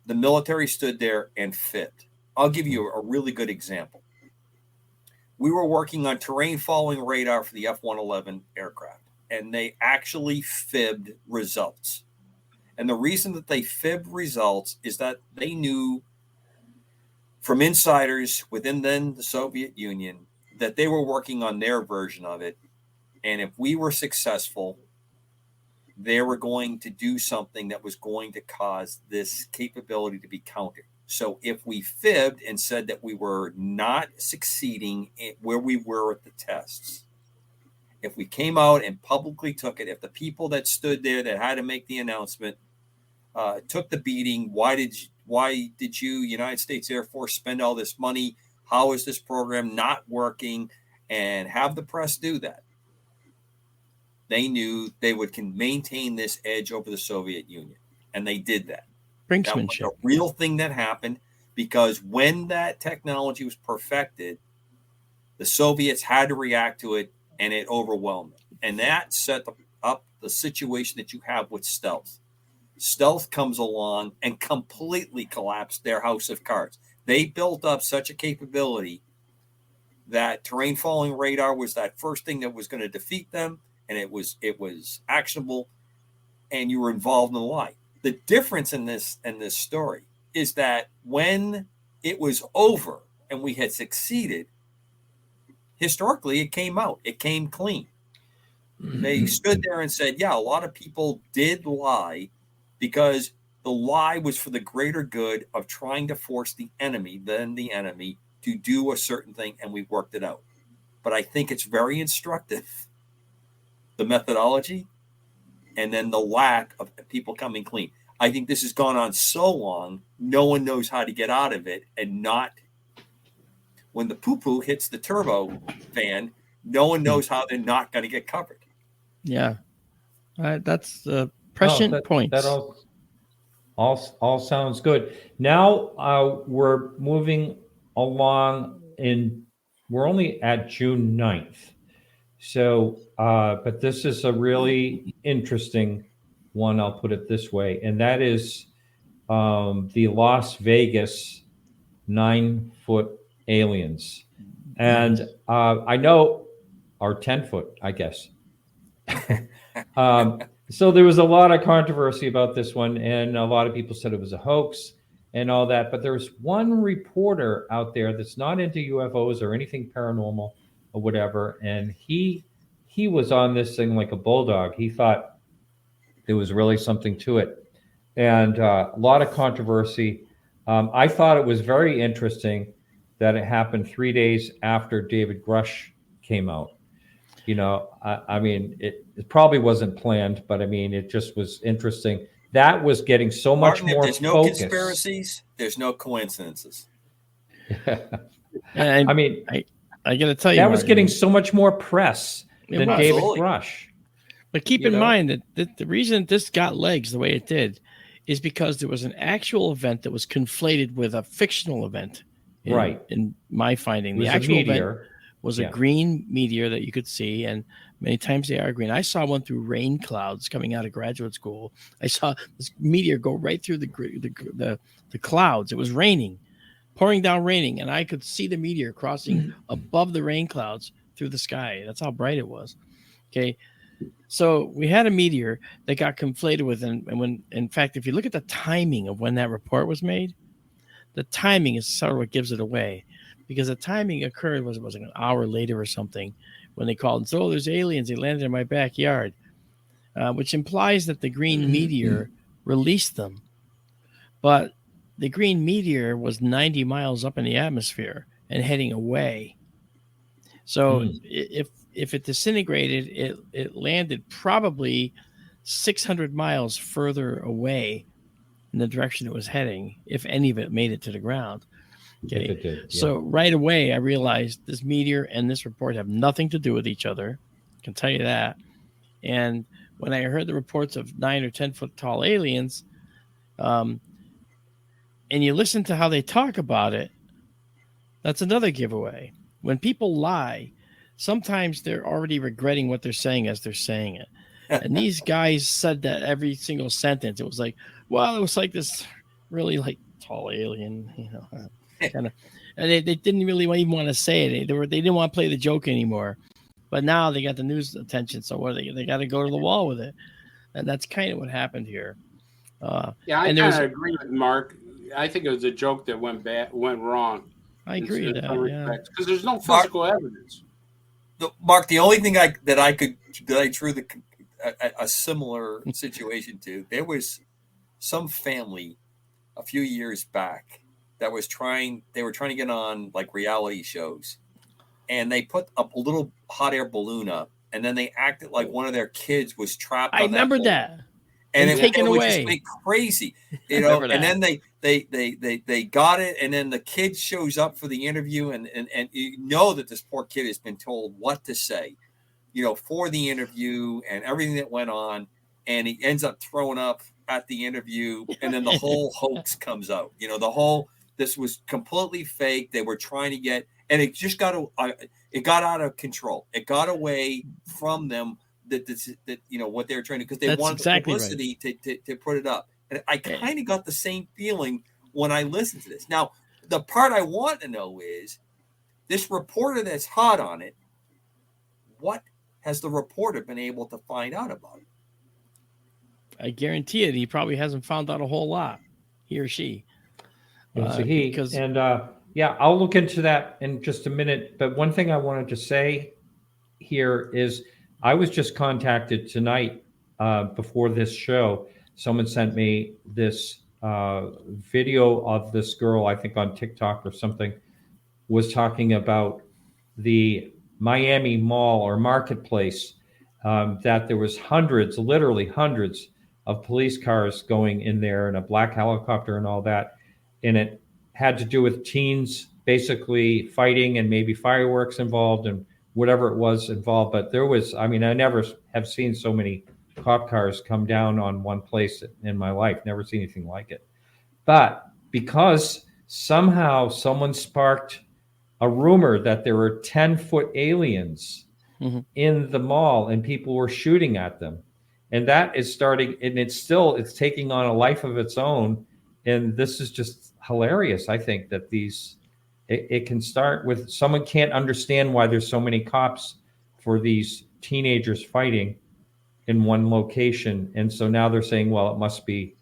the military stood there and fibbed. I'll give you a really good example. We were working on terrain following radar for the F-111 aircraft, and they actually fibbed results. And the reason that they fibbed results is that they knew from insiders within then the Soviet Union that they were working on their version of it. And if we were successful, they were going to do something that was going to cause this capability to be countered. So if we fibbed and said that we were not succeeding where we were at the tests, if we came out and publicly took it, if the people that stood there that had to make the announcement took the beating, why did you, United States Air Force, spend all this money? How is this program not working? And have the press do that. They knew they can maintain this edge over the Soviet Union, and they did that. That was a real thing that happened, because when that technology was perfected, the Soviets had to react to it, and it overwhelmed them. And that set up the situation that you have with stealth. Stealth comes along and completely collapsed their house of cards. They built up such a capability that terrain following radar was that first thing that was going to defeat them, and it was actionable, and you were involved in the lie. The difference in this story is that when it was over and we had succeeded, historically it came out. It came clean. They stood there and said, yeah, a lot of people did lie, because the lie was for the greater good of trying to force the enemy to do a certain thing, and we worked it out. But I think it's very instructive, the methodology, and then the lack of people coming clean. I think this has gone on so long, no one knows how to get out of it, and not when the poo-poo hits the turbo fan, no one knows how they're not going to get covered. Yeah. That's the prescient point. That all sounds good. Now we're moving along we're only at June 9th. So, but this is a really interesting one, I'll put it this way, and that is the Las Vegas 9-foot aliens. And I know, or 10-foot, I guess. So there was a lot of controversy about this one, and a lot of people said it was a hoax and all that. But there's one reporter out there that's not into UFOs or anything paranormal or whatever, and he was on this thing like a bulldog. He thought there was really something to it, and a lot of controversy. I thought it was very interesting that it happened 3 days after David Grush came out. I mean, it probably wasn't planned, but I mean, it just was interesting. That was getting so much more there's no focus. Conspiracies, there's no coincidences. And I mean, I got to tell you, that Martin, was getting so much more press than David Grush. But keep in mind that the reason this got legs the way it did is because there was an actual event that was conflated with a fictional event. In my finding, the actual event was a green meteor that you could see, and many times they are green. I saw one through rain clouds coming out of graduate school. I saw this meteor go right through the clouds. It was pouring down raining, and I could see the meteor crossing above the rain clouds through the sky. That's how bright it was. Okay, so we had a meteor that got conflated with, and when, in fact, if you look at the timing of when that report was made, the timing is sort of what gives it away, because the timing occurred was like an hour later or something when they called and said, "Oh, there's aliens. They landed in my backyard," which implies that the green meteor released them. But the green meteor was 90 miles up in the atmosphere and heading away. So if it disintegrated, it landed probably 600 miles further away in the direction it was heading, if any of it made it to the ground. Okay. If it did, yeah. So right away, I realized this meteor and this report have nothing to do with each other. I can tell you that. And when I heard the reports of 9 or 10 foot tall aliens, and you listen to how they talk about it, that's another giveaway. When people lie, sometimes they're already regretting what they're saying as they're saying it. And these guys said that every single sentence. It was like, well, it was like this really like tall alien, kind of. And they didn't really even want to say it. They didn't want to play the joke anymore. But now they got the news attention, so what they got to go to the wall with it. And that's kind of what happened here. I kind of agree with Mark. I think it was a joke that went wrong. I agree with that. Yeah, because there's no physical evidence. Mark, the only thing I drew a similar situation to, there was some family a few years back that was they were trying to get on like reality shows, and they put up a little hot air balloon up, and then they acted like one of their kids was trapped. I remember that. And it away. Just went crazy, and then they got it, and then the kid shows up for the interview, and you know that this poor kid has been told what to say, for the interview and everything that went on, and he ends up throwing up at the interview, and then the whole hoax comes out. This was completely fake. They were trying to get, and it just got out of control. It got away from them. That what they were trying to, because they wanted exactly publicity to put it up. And I kind of got the same feeling when I listened to this. Now, the part I want to know is this reporter that's hot on it, what has the reporter been able to find out about it? I guarantee it. He probably hasn't found out a whole lot, he or she. I'll look into that in just a minute. But one thing I wanted to say here is, I was just contacted tonight before this show. Someone sent me this video of this girl, I think on TikTok or something, was talking about the Miami Mall or Marketplace, that there was literally hundreds of police cars going in there and a black helicopter and all that. And it had to do with teens basically fighting and maybe fireworks involved and whatever it was involved. But there was, I never have seen so many cop cars come down on one place in my life. Never seen anything like it. But because somehow someone sparked a rumor that there were 10-foot aliens in the mall and people were shooting at them. And that is starting, and it's taking on a life of its own. And this is just hilarious. I think that it can start with someone can't understand why there's so many cops for these teenagers fighting in one location. And so now they're saying, well, it must be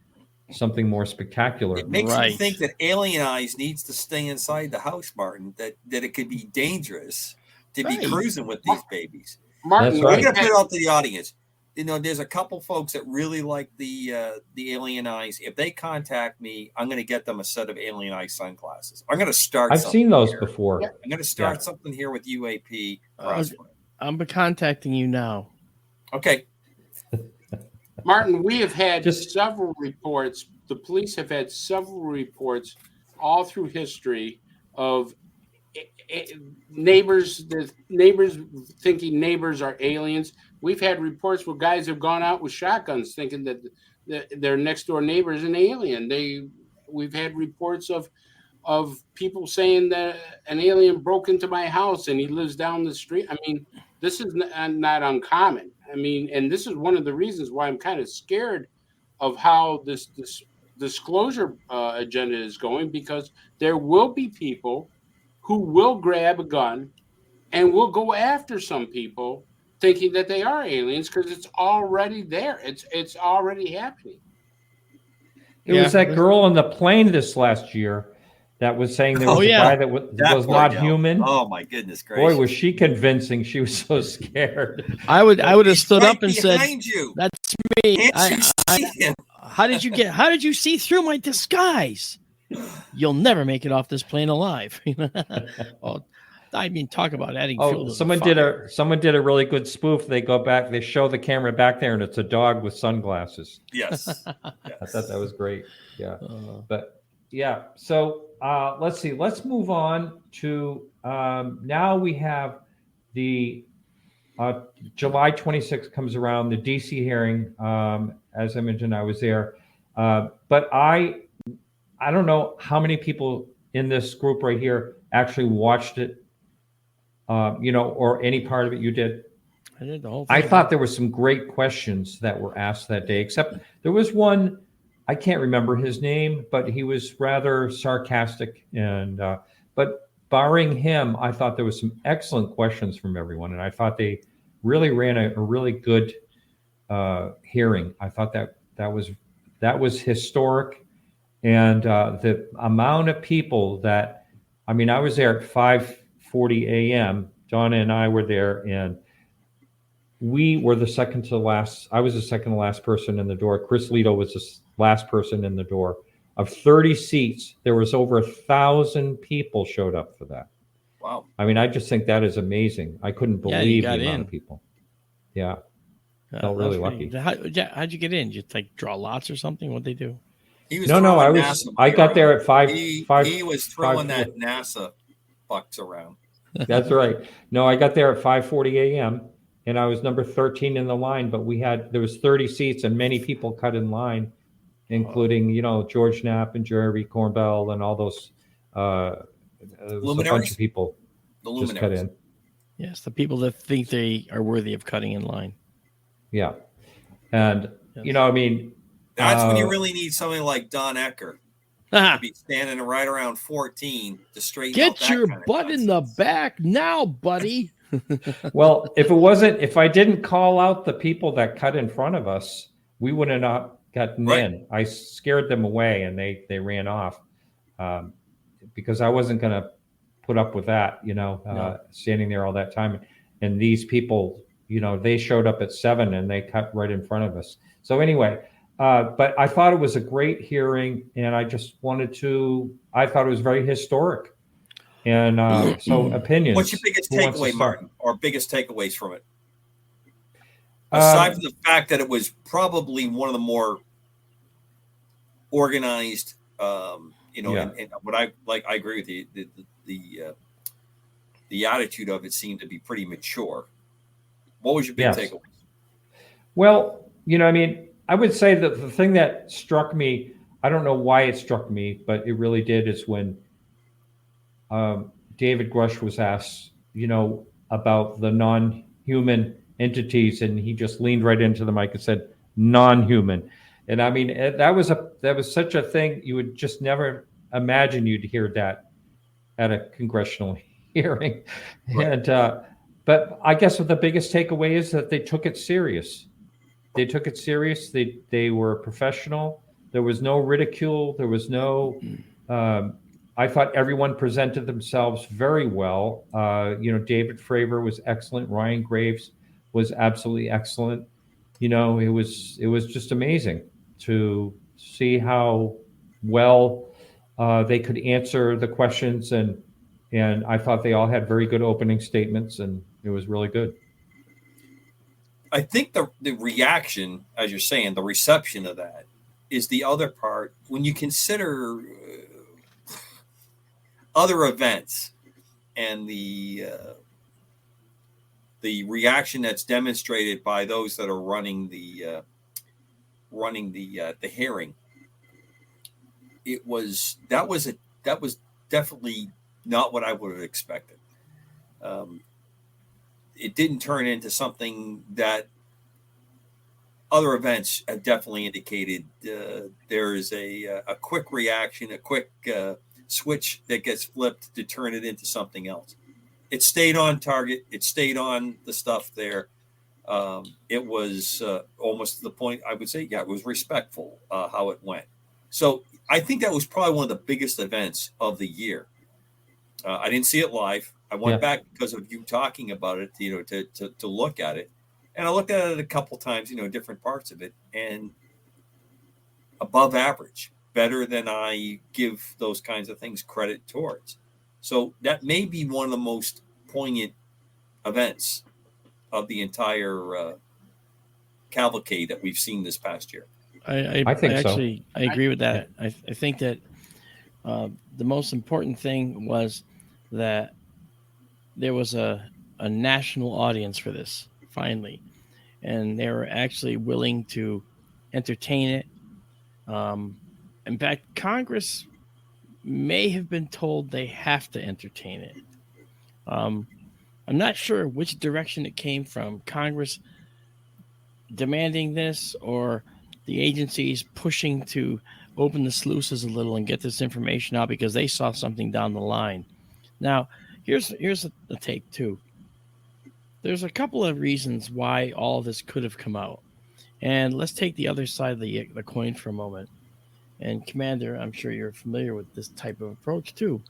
something more spectacular. It makes me think that Alien Eyes needs to stay inside the house, Martin, that it could be dangerous to be cruising with these babies. Martin, we're going to put it out to the audience. There's a couple folks that really like the Alien Eyes. If they contact me, I'm going to get them a set of Alien Eyes sunglasses. I'm going to start. I've seen those before. Yeah. I'm going to start something here with UAP. I'm contacting you now. Okay. Martin, we have had several reports. The police have had several reports all through history of neighbors thinking neighbors are aliens. We've had reports where guys have gone out with shotguns thinking that their next door neighbor is an alien. We've had reports of people saying that an alien broke into my house and he lives down the street. This is not uncommon. And this is one of the reasons why I'm kind of scared of how this disclosure agenda is going, because there will be people who will grab a gun and will go after some people thinking that they are aliens because it's already there. It's already happening. There was that girl on the plane this last year that was saying there was a guy that was poor not gal. human. Oh my goodness gracious! Boy, was she convincing! She was so scared. I would have stood right up and said, behind you. "That's me." Can't you see him? How did you see through my disguise? You'll never make it off this plane alive. Oh, I mean, talk about adding fuel to someone did a really good spoof. They go back, they show the camera back there, and it's a dog with sunglasses. Yes. I thought that was great. Yeah. But yeah, so let's see. Let's move on to now we have the July 26th comes around, the DC hearing. As I mentioned, I was there. But I don't know how many people in this group right here actually watched it, or any part of it you did. I did the whole thing. I thought there were some great questions that were asked that day, except there was one, I can't remember his name, but he was rather sarcastic. And but barring him, I thought there was some excellent questions from everyone. And I thought they really ran a really good hearing. I thought that was historic. And the amount of people that, I mean, I was there at 5:40 a.m. Donna and I were there, and we were the second to last. I was the second to last person in the door. Chris Lito was the last person in the door. Of 30 seats, there was over 1,000 people showed up for that. Wow. I mean, I just think that is amazing. I couldn't believe the amount of people. Yeah. Felt really lucky. How'd you get in? Did you like draw lots or something? What'd they do? He was I got there at 5. He was throwing that NASA bucks around. That's right. No, I got there at 5:40 a.m. and I was number 13 in the line, but there was 30 seats and many people cut in line, including, George Knapp and Jerry Corbell and all those there was a bunch of people just cut in. Yes, the people that think they are worthy of cutting in line. Yeah. And I mean, that's when you really need somebody like Don Ecker to be standing right around 14 to straighten out that Get your kind of butt in the back now, buddy. Well, if I didn't call out the people that cut in front of us, we would have not gotten in. I scared them away and they ran off because I wasn't going to put up with that, standing there all that time. And these people, they showed up at 7 and they cut right in front of us. So anyway, but I thought it was a great hearing, and I thought it was very historic. And so opinions. What's your biggest takeaway, Martin, or biggest takeaways from it? Aside from the fact that it was probably one of the more organized, and what I agree with you, the attitude of it seemed to be pretty mature. What was your big takeaway? Well, I would say that the thing that struck me, I don't know why it struck me, but it really did, is when David Grush was asked, about the non-human entities, and he just leaned right into the mic and said, non-human. And I mean, that was such a thing you would just never imagine you'd hear that at a congressional hearing. Right. And but I guess the biggest takeaway is that they took it serious. They took it serious. They were professional. There was no ridicule. There was no. I thought everyone presented themselves very well. David Fravor was excellent. Ryan Graves was absolutely excellent. It was just amazing to see how well they could answer the questions, and I thought they all had very good opening statements, and it was really good. I think the reaction, as you're saying, the reception of that is the other part. When you consider other events and the reaction that's demonstrated by those that are running the hearing, that was definitely not what I would have expected. It didn't turn into something that other events have definitely indicated. There is a quick reaction, a quick switch that gets flipped to turn it into something else. It stayed on target. It stayed on the stuff there. It was almost to the point, I would say, it was respectful how it went. So I think that was probably one of the biggest events of the year. I didn't see it live. I went back because of you talking about it, to look at it. And I looked at it a couple times, different parts of it, and above average, better than I give those kinds of things credit towards. So that may be one of the most poignant events of the entire cavalcade that we've seen this past year. I think so. I agree with that. I think that the most important thing was that there was a national audience for this, finally. And they were actually willing to entertain it. In fact, Congress may have been told they have to entertain it. I'm not sure which direction it came from. Congress demanding this, or the agencies pushing to open the sluices a little and get this information out because they saw something down the line. Now, here's the take too. There's a couple of reasons why all of this could have come out. And let's take the other side of the coin for a moment. And Commander, I'm sure you're familiar with this type of approach too.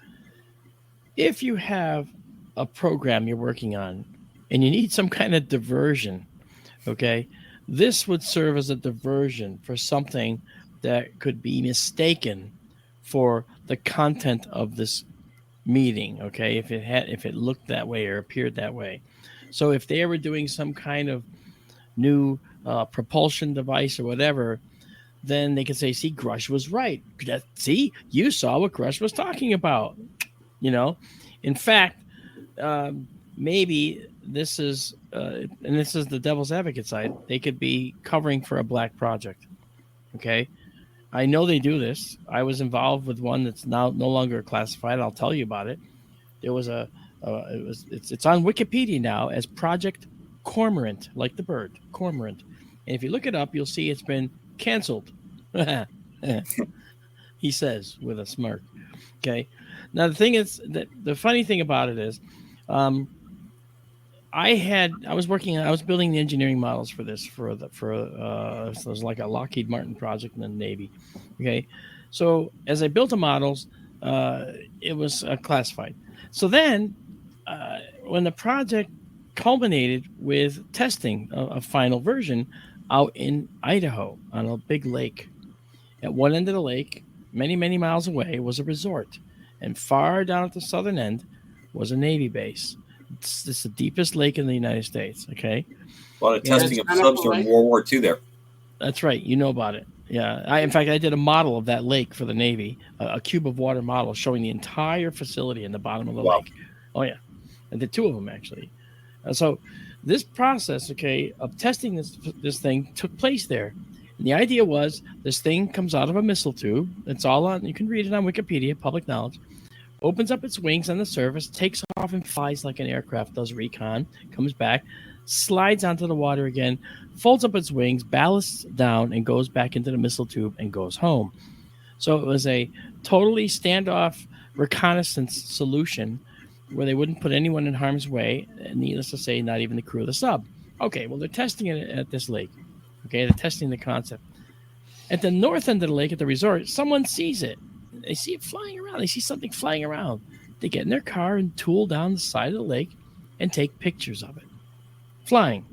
If you have a program you're working on and you need some kind of diversion, okay, this would serve as a diversion for something that could be mistaken for the content of this meeting, okay, if it looked that way or appeared that way. So if they were doing some kind of new propulsion device or whatever, then they could say, see, Grush was right. See, you saw what Grush was talking about. In fact, maybe this is, and this is the devil's advocate side, they could be covering for a black project. Okay. I know they do this. I was involved with one that's now no longer classified. I'll tell you about it. There was it's on Wikipedia now as Project Cormorant, like the bird, Cormorant. And if you look it up, you'll see it's been canceled. He says with a smirk. Okay. Now the thing is that the funny thing about it is, I was building the engineering models for this so it was like a Lockheed Martin project in the Navy. Okay. So as I built the models, it was classified. So then when the project culminated with testing a final version out in Idaho on a big lake, at one end of the lake, many, many miles away, was a resort. And far down at the southern end was a Navy base. It's the deepest lake in the United States, okay? A lot of testing of subs during World War II there. That's right. You know about it. Yeah. In fact, I did a model of that lake for the Navy, a cube of water model showing the entire facility in the bottom of the lake. Oh, yeah. I did two of them, actually. So this process, okay, of testing this thing took place there. And the idea was this thing comes out of a missile tube. It's all on, you can read it on Wikipedia, public knowledge. Opens up its wings on the surface, takes off and flies like an aircraft, does recon, comes back, slides onto the water again, folds up its wings, ballasts down, and goes back into the missile tube and goes home. So it was a totally standoff reconnaissance solution where they wouldn't put anyone in harm's way, and needless to say, not even the crew of the sub. Okay, well, they're testing it at this lake. Okay, they're testing the concept. At the north end of the lake at the resort, someone sees it. They see it flying around. They see something flying around. They get in their car and tool down the side of the lake and take pictures of it. Flying.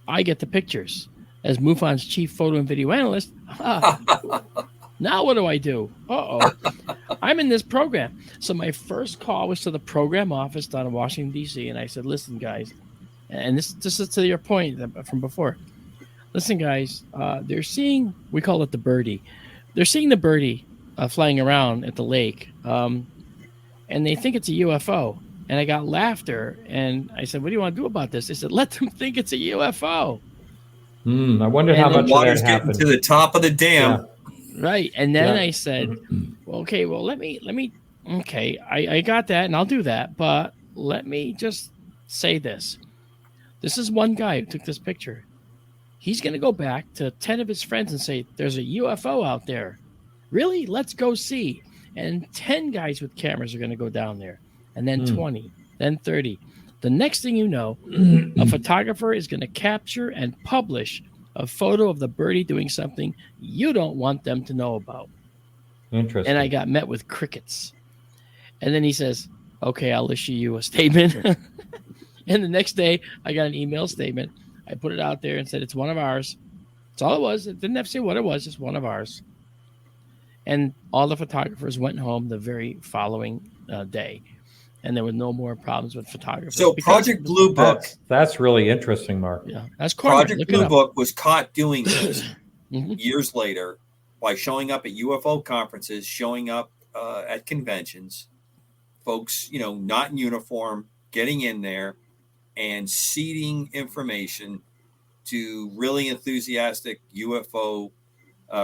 I get the pictures. As MUFON's chief photo and video analyst, now what do I do? Uh-oh. I'm in this program. So my first call was to the program office down in Washington, D.C., and I said, listen, guys, and this is to your point from before. Listen, guys, they're seeing, we call it the birdie. They're seeing the birdie flying around at the lake, and they think it's a UFO. And I got laughter, and I said, what do you want to do about this? They said, let them think it's a UFO. I wonder how much water's that getting happened. to the top of the dam. Yeah. Right. And then I said, well, okay, let me, okay, I got that, and I'll do that, but let me just say this. This is one guy who took this picture. He's going to go back to 10 of his friends and say, there's a UFO out there. Really? Let's go see. And 10 guys with cameras are going to go down there. And then 20, then 30. The next thing you know, a photographer is going to capture and publish a photo of the birdie doing something you don't want them to know about. Interesting. And I got met with crickets. And then he says, okay, I'll issue you a statement. And the next day, I got an email statement. I put it out there and said, it's one of ours. That's all it was. It didn't have to say what it was, just one of ours. And all the photographers went home the very following day. And there were no more problems with photographers. So Project Blue Book. That's really interesting, Mark. Yeah, that's correct. Project Blue Book was caught doing this years later by showing up at UFO conferences, showing up at conventions, folks, not in uniform, getting in there and seeding information to really enthusiastic UFO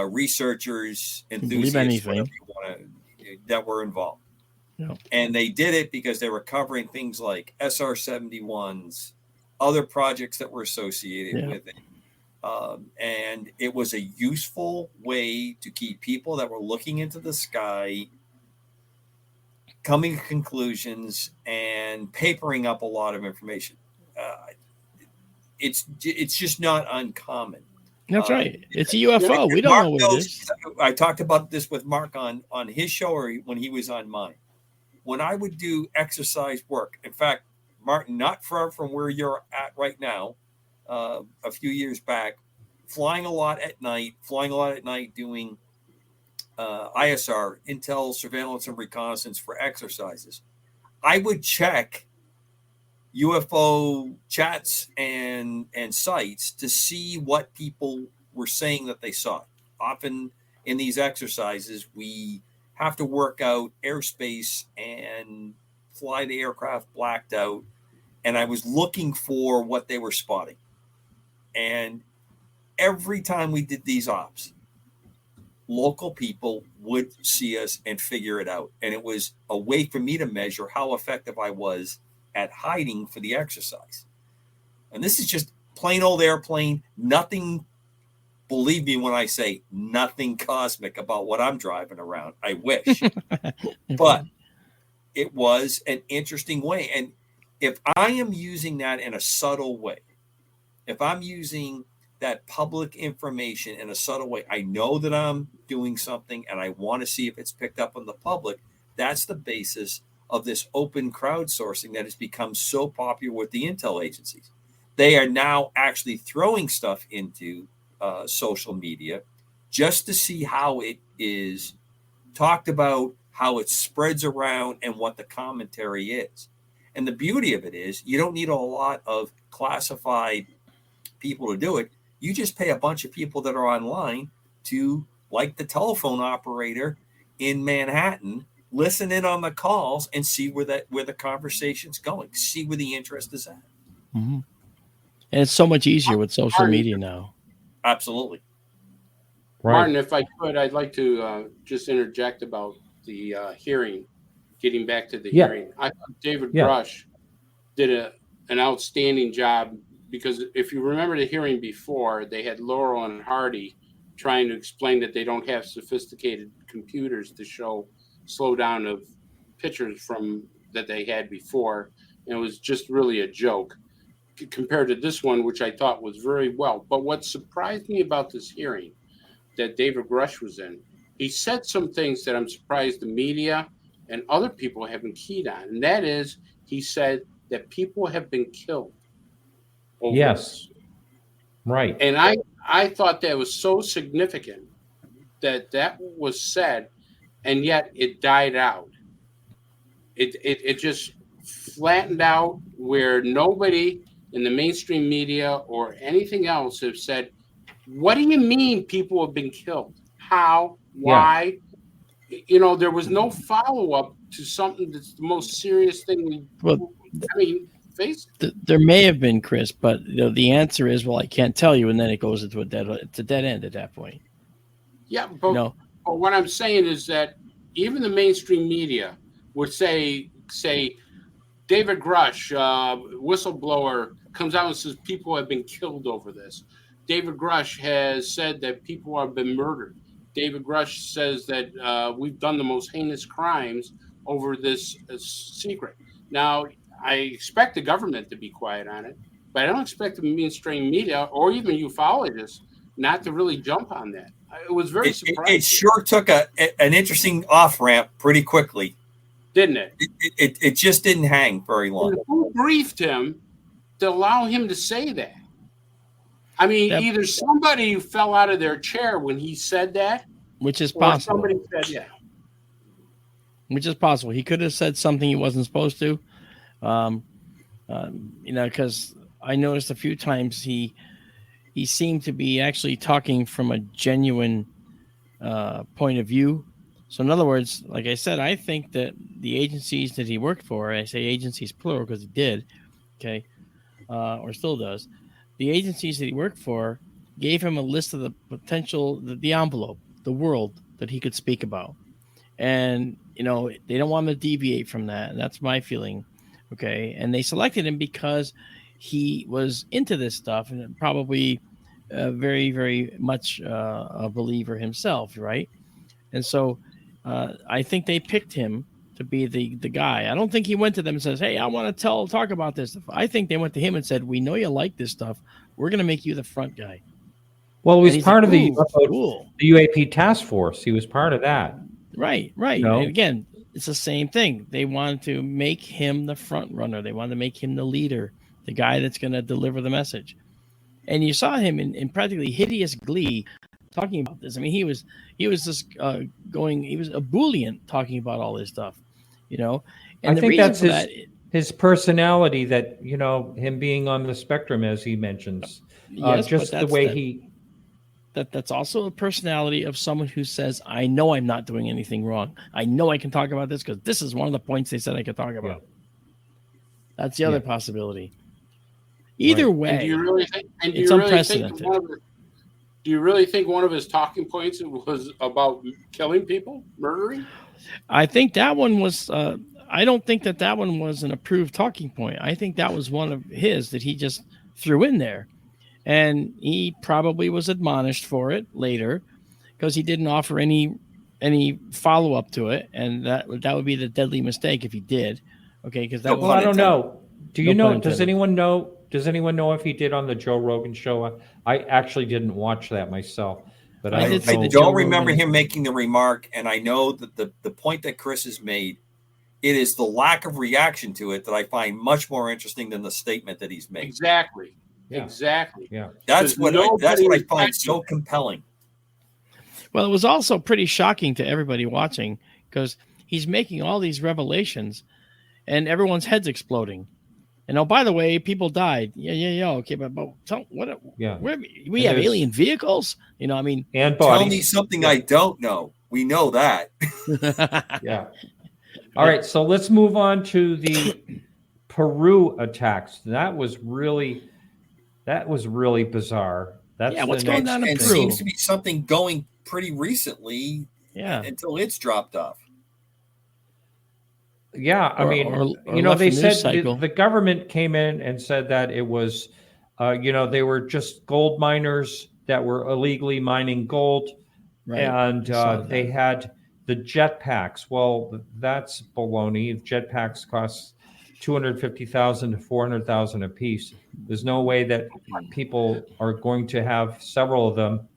researchers, enthusiasts, whatever you want to, that were involved. Yeah. And they did it because they were covering things like SR-71s, other projects that were associated with it. And it was a useful way to keep people that were looking into the sky coming to conclusions and papering up a lot of information. It's just not uncommon. That's right. It's a UFO. We don't know what it is. I talked about this with Mark on his show or when he was on mine. When I would do exercise work, in fact, Martin, not far from where you're at right now, a few years back, flying a lot at night doing ISR, intel, surveillance, and reconnaissance for exercises. I would check UFO chats and sites to see what people were saying that they saw. Often in these exercises, we have to work out airspace and fly the aircraft blacked out. And I was looking for what they were spotting. And every time we did these ops, local people would see us and figure it out. And it was a way for me to measure how effective I was at hiding for the exercise. And this is just plain old airplane, nothing, believe me when I say nothing cosmic about what I'm driving around. I wish. But it was an interesting way. And if I am using that in a subtle way, if I'm using that public information in a subtle way, I know that I'm doing something and I want to see if it's picked up on the public. That's the basis of this open crowdsourcing that has become so popular with the intel agencies. They are now actually throwing stuff into social media just to see how it is talked about, how it spreads around, and what the commentary is. And the beauty of it is you don't need a lot of classified people to do it. You just pay a bunch of people that are online to, like the telephone operator in Manhattan, listen in on the calls and see where the conversation's going, see where the interest is at. Mm-hmm. And it's so much easier with social media now. Absolutely. Right. Martin, if I could, I'd like to just interject about the hearing, getting back to the hearing. I thought David Grush did an outstanding job, because if you remember the hearing before, they had Laurel and Hardy trying to explain that they don't have sophisticated computers to show slowdown of pictures from that they had before. And it was just really a joke compared to this one, which I thought was very well. But what surprised me about this hearing that David Grush was in, he said some things that I'm surprised the media and other people haven't keyed on. And that is, he said that people have been killed. Yes. Right. And I thought that was so significant that was said, and yet it died out. It just flattened out, where nobody in the mainstream media or anything else have said, what do you mean people have been killed? How? Why? Yeah. There was no follow-up to something that's the most serious thing face. There may have been, Chris, but the answer is, well, I can't tell you, and then it goes into a dead end at that point. Yeah, but what I'm saying is that even the mainstream media would say David Grush, whistleblower, comes out and says people have been killed over this. David Grush has said that people have been murdered. David Grush says that we've done the most heinous crimes over this secret. Now, I expect the government to be quiet on it. But I don't expect the mainstream media or even ufologists not to really jump on that. It was very surprising. It sure took an interesting off ramp pretty quickly, didn't it? It just didn't hang very long. Who briefed him to allow him to say that? I mean, either somebody fell out of their chair when he said that, which is possible. Somebody said, yeah. Which is possible. He could have said something he wasn't supposed to. Because I noticed a few times he seemed to be actually talking from a genuine point of view. So in other words, like I said, I think that the agencies that he worked for, I say agencies plural because he did, okay, or still does, the agencies that he worked for gave him a list of the potential, the envelope, the world that he could speak about. And, they don't want him to deviate from that. And that's my feeling. Okay. And they selected him because he was into this stuff and probably very, very much a believer himself. Right. And so I think they picked him to be the guy. I don't think he went to them and says, hey, I want to talk about this stuff. I think they went to him and said, we know you like this stuff. We're going to make you the front guy. Well, he was part of the UAP task force. He was part of that. Right. And again, it's the same thing. They wanted to make him the front runner. They wanted to make him the leader, the guy that's going to deliver the message. And you saw him in practically hideous glee talking about this. I mean, he was just he was ebullient talking about all this stuff, And I think that's his personality, that, him being on the spectrum, as he mentions, yes, just the way that's also a personality of someone who says, I know I'm not doing anything wrong. I know I can talk about this because this is one of the points they said I could talk about. Yeah. That's the other possibility. Either way, and do you really think, it's unprecedented. Do you really think one of his talking points was about killing people, murdering? I think that one was, I don't think that one was an approved talking point. I think that was one of his that he just threw in there. And he probably was admonished for it later because he didn't offer any follow-up to it. And that would be the deadly mistake if he did. Okay, because that I don't know. Do you know? Does anyone know? Does anyone know if he did on the Joe Rogan show? I actually didn't watch that myself, but I don't remember him making the remark. And I know that the point that Chris has made, it is the lack of reaction to it that I find much more interesting than the statement that he's made. Exactly. Yeah. Exactly. Yeah. That's what I find so compelling. Well, it was also pretty shocking to everybody watching because he's making all these revelations and everyone's heads exploding. And oh, by the way, people died. Yeah. Okay, but we have alien vehicles. And bodies. Tell me something I don't know. We know that. Yeah. All right, so let's move on to the Peru attacks. That was really bizarre. What's going on in Peru? It seems to be something going pretty recently. Yeah. Until it's dropped off. Yeah, they said the government came in and said that it was, they were just gold miners that were illegally mining gold, right. And they had the jetpacks. Well, that's baloney. Jetpacks cost $250,000 to $400,000 a piece. There's no way that people are going to have several of them,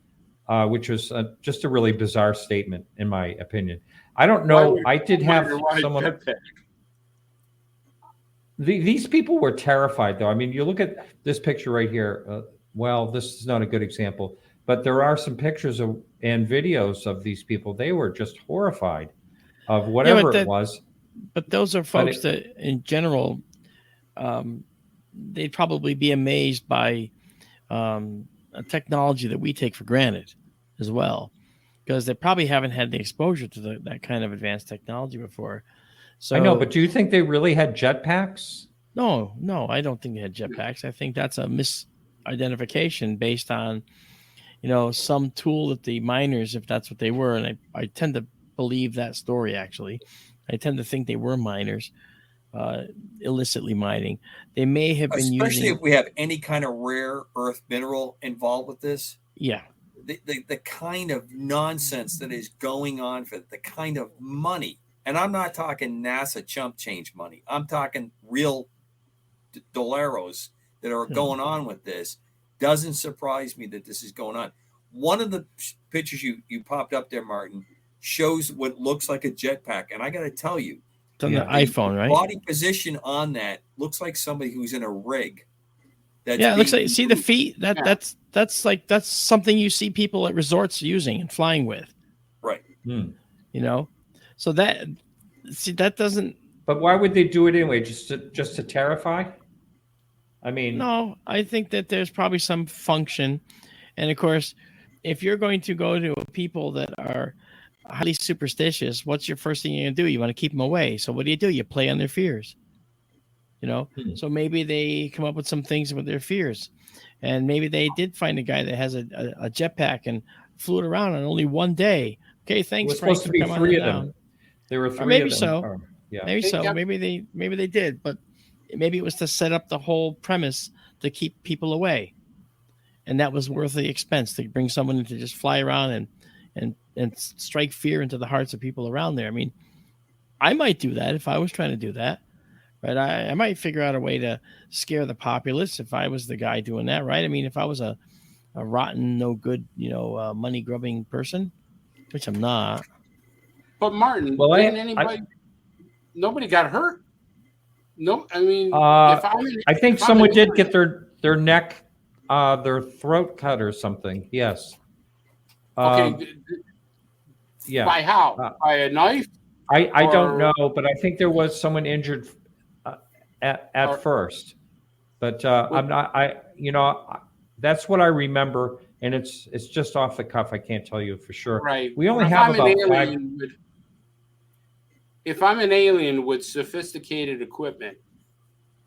which was just a really bizarre statement, in my opinion. I don't know. I did have someone. These people were terrified, though. I mean, you look at this picture right here. This is not a good example, but there are some pictures and videos of these people. They were just horrified of whatever it was. But those are folks that, in general, they'd probably be amazed by a technology that we take for granted as well, because they probably haven't had the exposure to that kind of advanced technology before. So I know, but do you think they really had jetpacks? No, I don't think they had jetpacks. I think that's a misidentification based on, some tool that the miners, if that's what they were, and I tend to believe that story, actually. I tend to think they were miners, illicitly mining. They may have been especially if we have any kind of rare earth mineral involved with this. Yeah. The kind of nonsense that is going on for the kind of money. And I'm not talking NASA chump change money. I'm talking real dollaros that are going on with this. Doesn't surprise me that this is going on. One of the pictures you popped up there, Martin, shows what looks like a jetpack. And I got to tell you, It's on the iPhone, right? Body position on that looks like somebody who's in a rig. It looks like, see the feet? That's something you see people at resorts using and flying with. Right. You know? So that doesn't. But why would they do it anyway? Just to terrify? I mean, no, I think that there's probably some function. And of course, if you're going to go to people that are highly superstitious, what's your first thing you're going to do? You want to keep them away. So what do? You play on their fears. You know? So maybe they come up with some things with their fears. And maybe they did find a guy that has a jetpack and flew it around on only one day. Okay, thanks. It was supposed to be 3 of them. There were 3 of them. Maybe so. Maybe so. Yeah. Maybe they did, but maybe it was to set up the whole premise to keep people away, and that was worth the expense to bring someone in to just fly around and strike fear into the hearts of people around there. I mean, I might do that if I was trying to do that, right? I might figure out a way to scare the populace if I was the guy doing that, right? I mean, if I was a rotten, no good, money grubbing person, which I'm not. But Martin, nobody got hurt. No, I mean, I think someone did get their neck, their throat cut or something. Yes. Okay. Yeah. By how? By a knife? I don't know, but I think there was someone injured at first. But I'm not. That's what I remember, and it's just off the cuff. I can't tell you for sure. Right. We only have about 5. If I'm an alien with sophisticated equipment,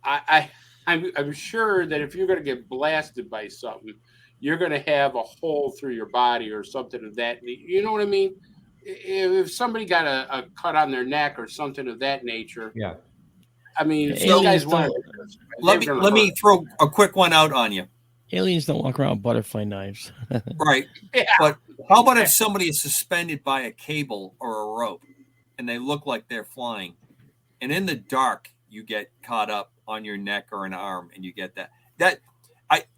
I'm sure that if you're going to get blasted by something, you're going to have a hole through your body or something of that. You know what I mean? If somebody got a cut on their neck or something of that nature, yeah. I mean, you guys want. Let me throw a quick one out on you. Aliens don't walk around with butterfly knives. Right. Yeah. But how about if somebody is suspended by a cable or a rope and they look like they're flying, and in the dark you get caught up on your neck or an arm and you get that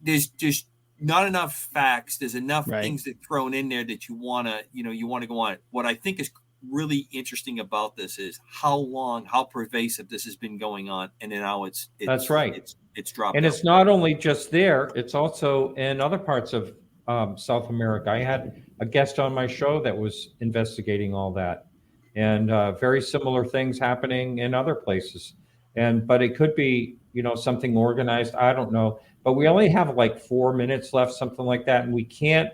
there's just not enough facts. There's enough things that thrown in there that you want to go on. What I think is really interesting about this is how pervasive this has been going on. And now it's that's right. It's dropped. And it's not only just there, it's also in other parts of South America. I had a guest on my show that was investigating all that, and very similar things happening in other places. But it could be, something organized. I don't know. But we only have like 4 minutes left, something like that. And we can't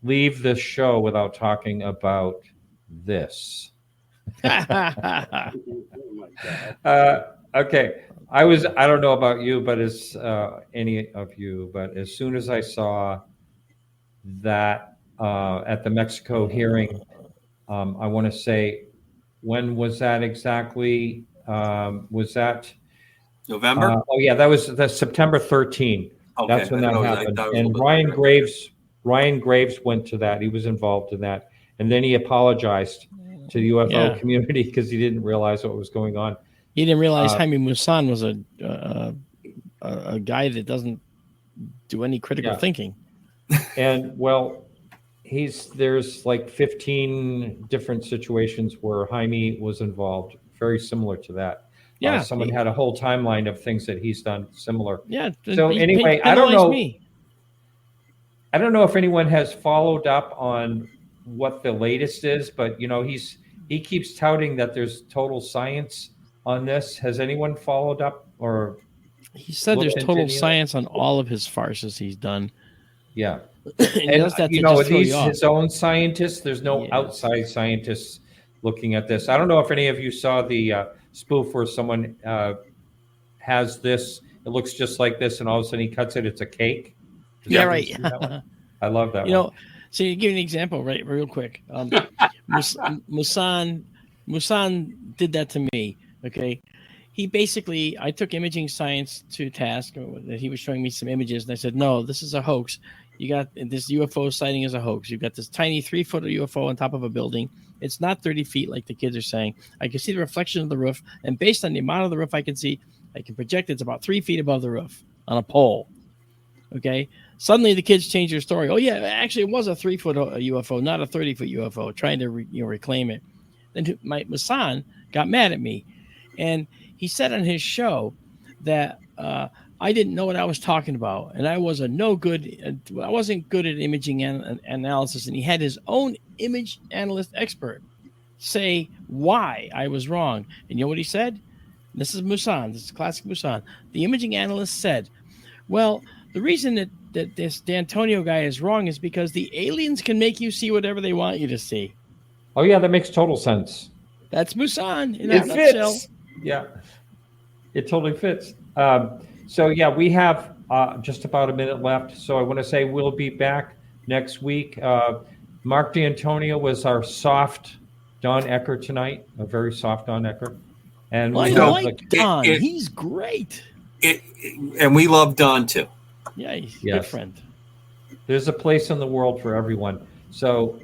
leave this show without talking about this. Okay. I don't know about you, but as any of you, but as soon as I saw that at the Mexico hearing, I want to say, when was that exactly? Was that November? That was the September 13. Okay. That's when that happened. And Ryan Graves went to that. He was involved in that. And then he apologized to the UFO community because he didn't realize what was going on. He didn't realize Jaime Maussan was a guy that doesn't do any critical thinking. And there's like 15 different situations where Jaime was involved, very similar to that. Yeah, someone had a whole timeline of things that he's done similar. Yeah. So anyway, I don't know. I don't know if anyone has followed up on what the latest is, but he keeps touting that there's total science on this. Has anyone followed up or? He said there's total science on all of his farces he's done. Yeah, and these his own scientists. There's no outside scientists looking at this. I don't know if any of you saw the spoof where someone has this. It looks just like this, and all of a sudden he cuts it. It's a cake. Right. I love that one. So you give an example, right? Real quick. Maussan did that to me. Okay. He basically, I took imaging science to task. That he was showing me some images, and I said, no, this is a hoax. You got this UFO sighting is a hoax. You've got this tiny 3-foot UFO on top of a building. It's not 30 feet like the kids are saying. I can see the reflection of the roof, and based on the amount of the roof I can see, I can project it's about 3 feet above the roof. on a pole. Okay. Suddenly the kids change their story. Oh yeah, actually it was a 3-foot UFO, not a 30-foot UFO, trying to reclaim it. Then my son got mad at me, and he said on his show that I didn't know what I was talking about, and I was I wasn't good at imaging analysis, and he had his own image analyst expert say why I was wrong. And you know what he said? This is Musan. This is classic Musan. The imaging analyst said, well, the reason that this D'Antonio guy is wrong is because the aliens can make you see whatever they want you to see. Oh, yeah, that makes total sense. That's Musan. It fits. Yeah, it totally fits. So, yeah, we have just about a minute left. So I want to say we'll be back next week. Marc D'Antonio was our soft Don Ecker tonight, a very soft Don Ecker. And I like Don. He's great. And we love Don, too. Yeah, he's a good friend. There's a place in the world for everyone. So,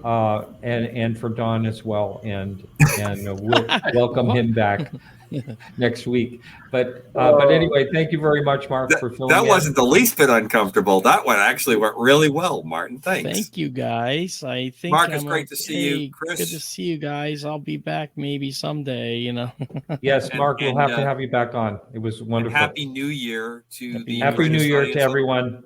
and for Don as well. And we'll welcome him back next week. But anyway, thank you very much, Mark, for filling in. That wasn't the least bit uncomfortable. That one actually went really well, Martin. Thanks. Thank you, guys. I think Mark, it's great to see you. Chris, good to see you guys. I'll be back maybe someday. Yes, Mark, we'll have to have you back on. It was wonderful. Happy New Year to the Happy New Year to everyone.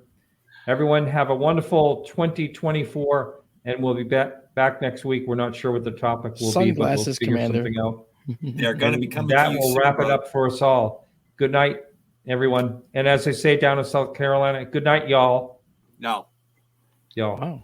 Everyone, have a wonderful 2024, and we'll be back next week. We're not sure what the topic will be, but we'll figure something out. They're going to be coming. That will wrap it up for us all. Good night, everyone. And as they say down in South Carolina, good night, y'all. No. Y'all. Wow.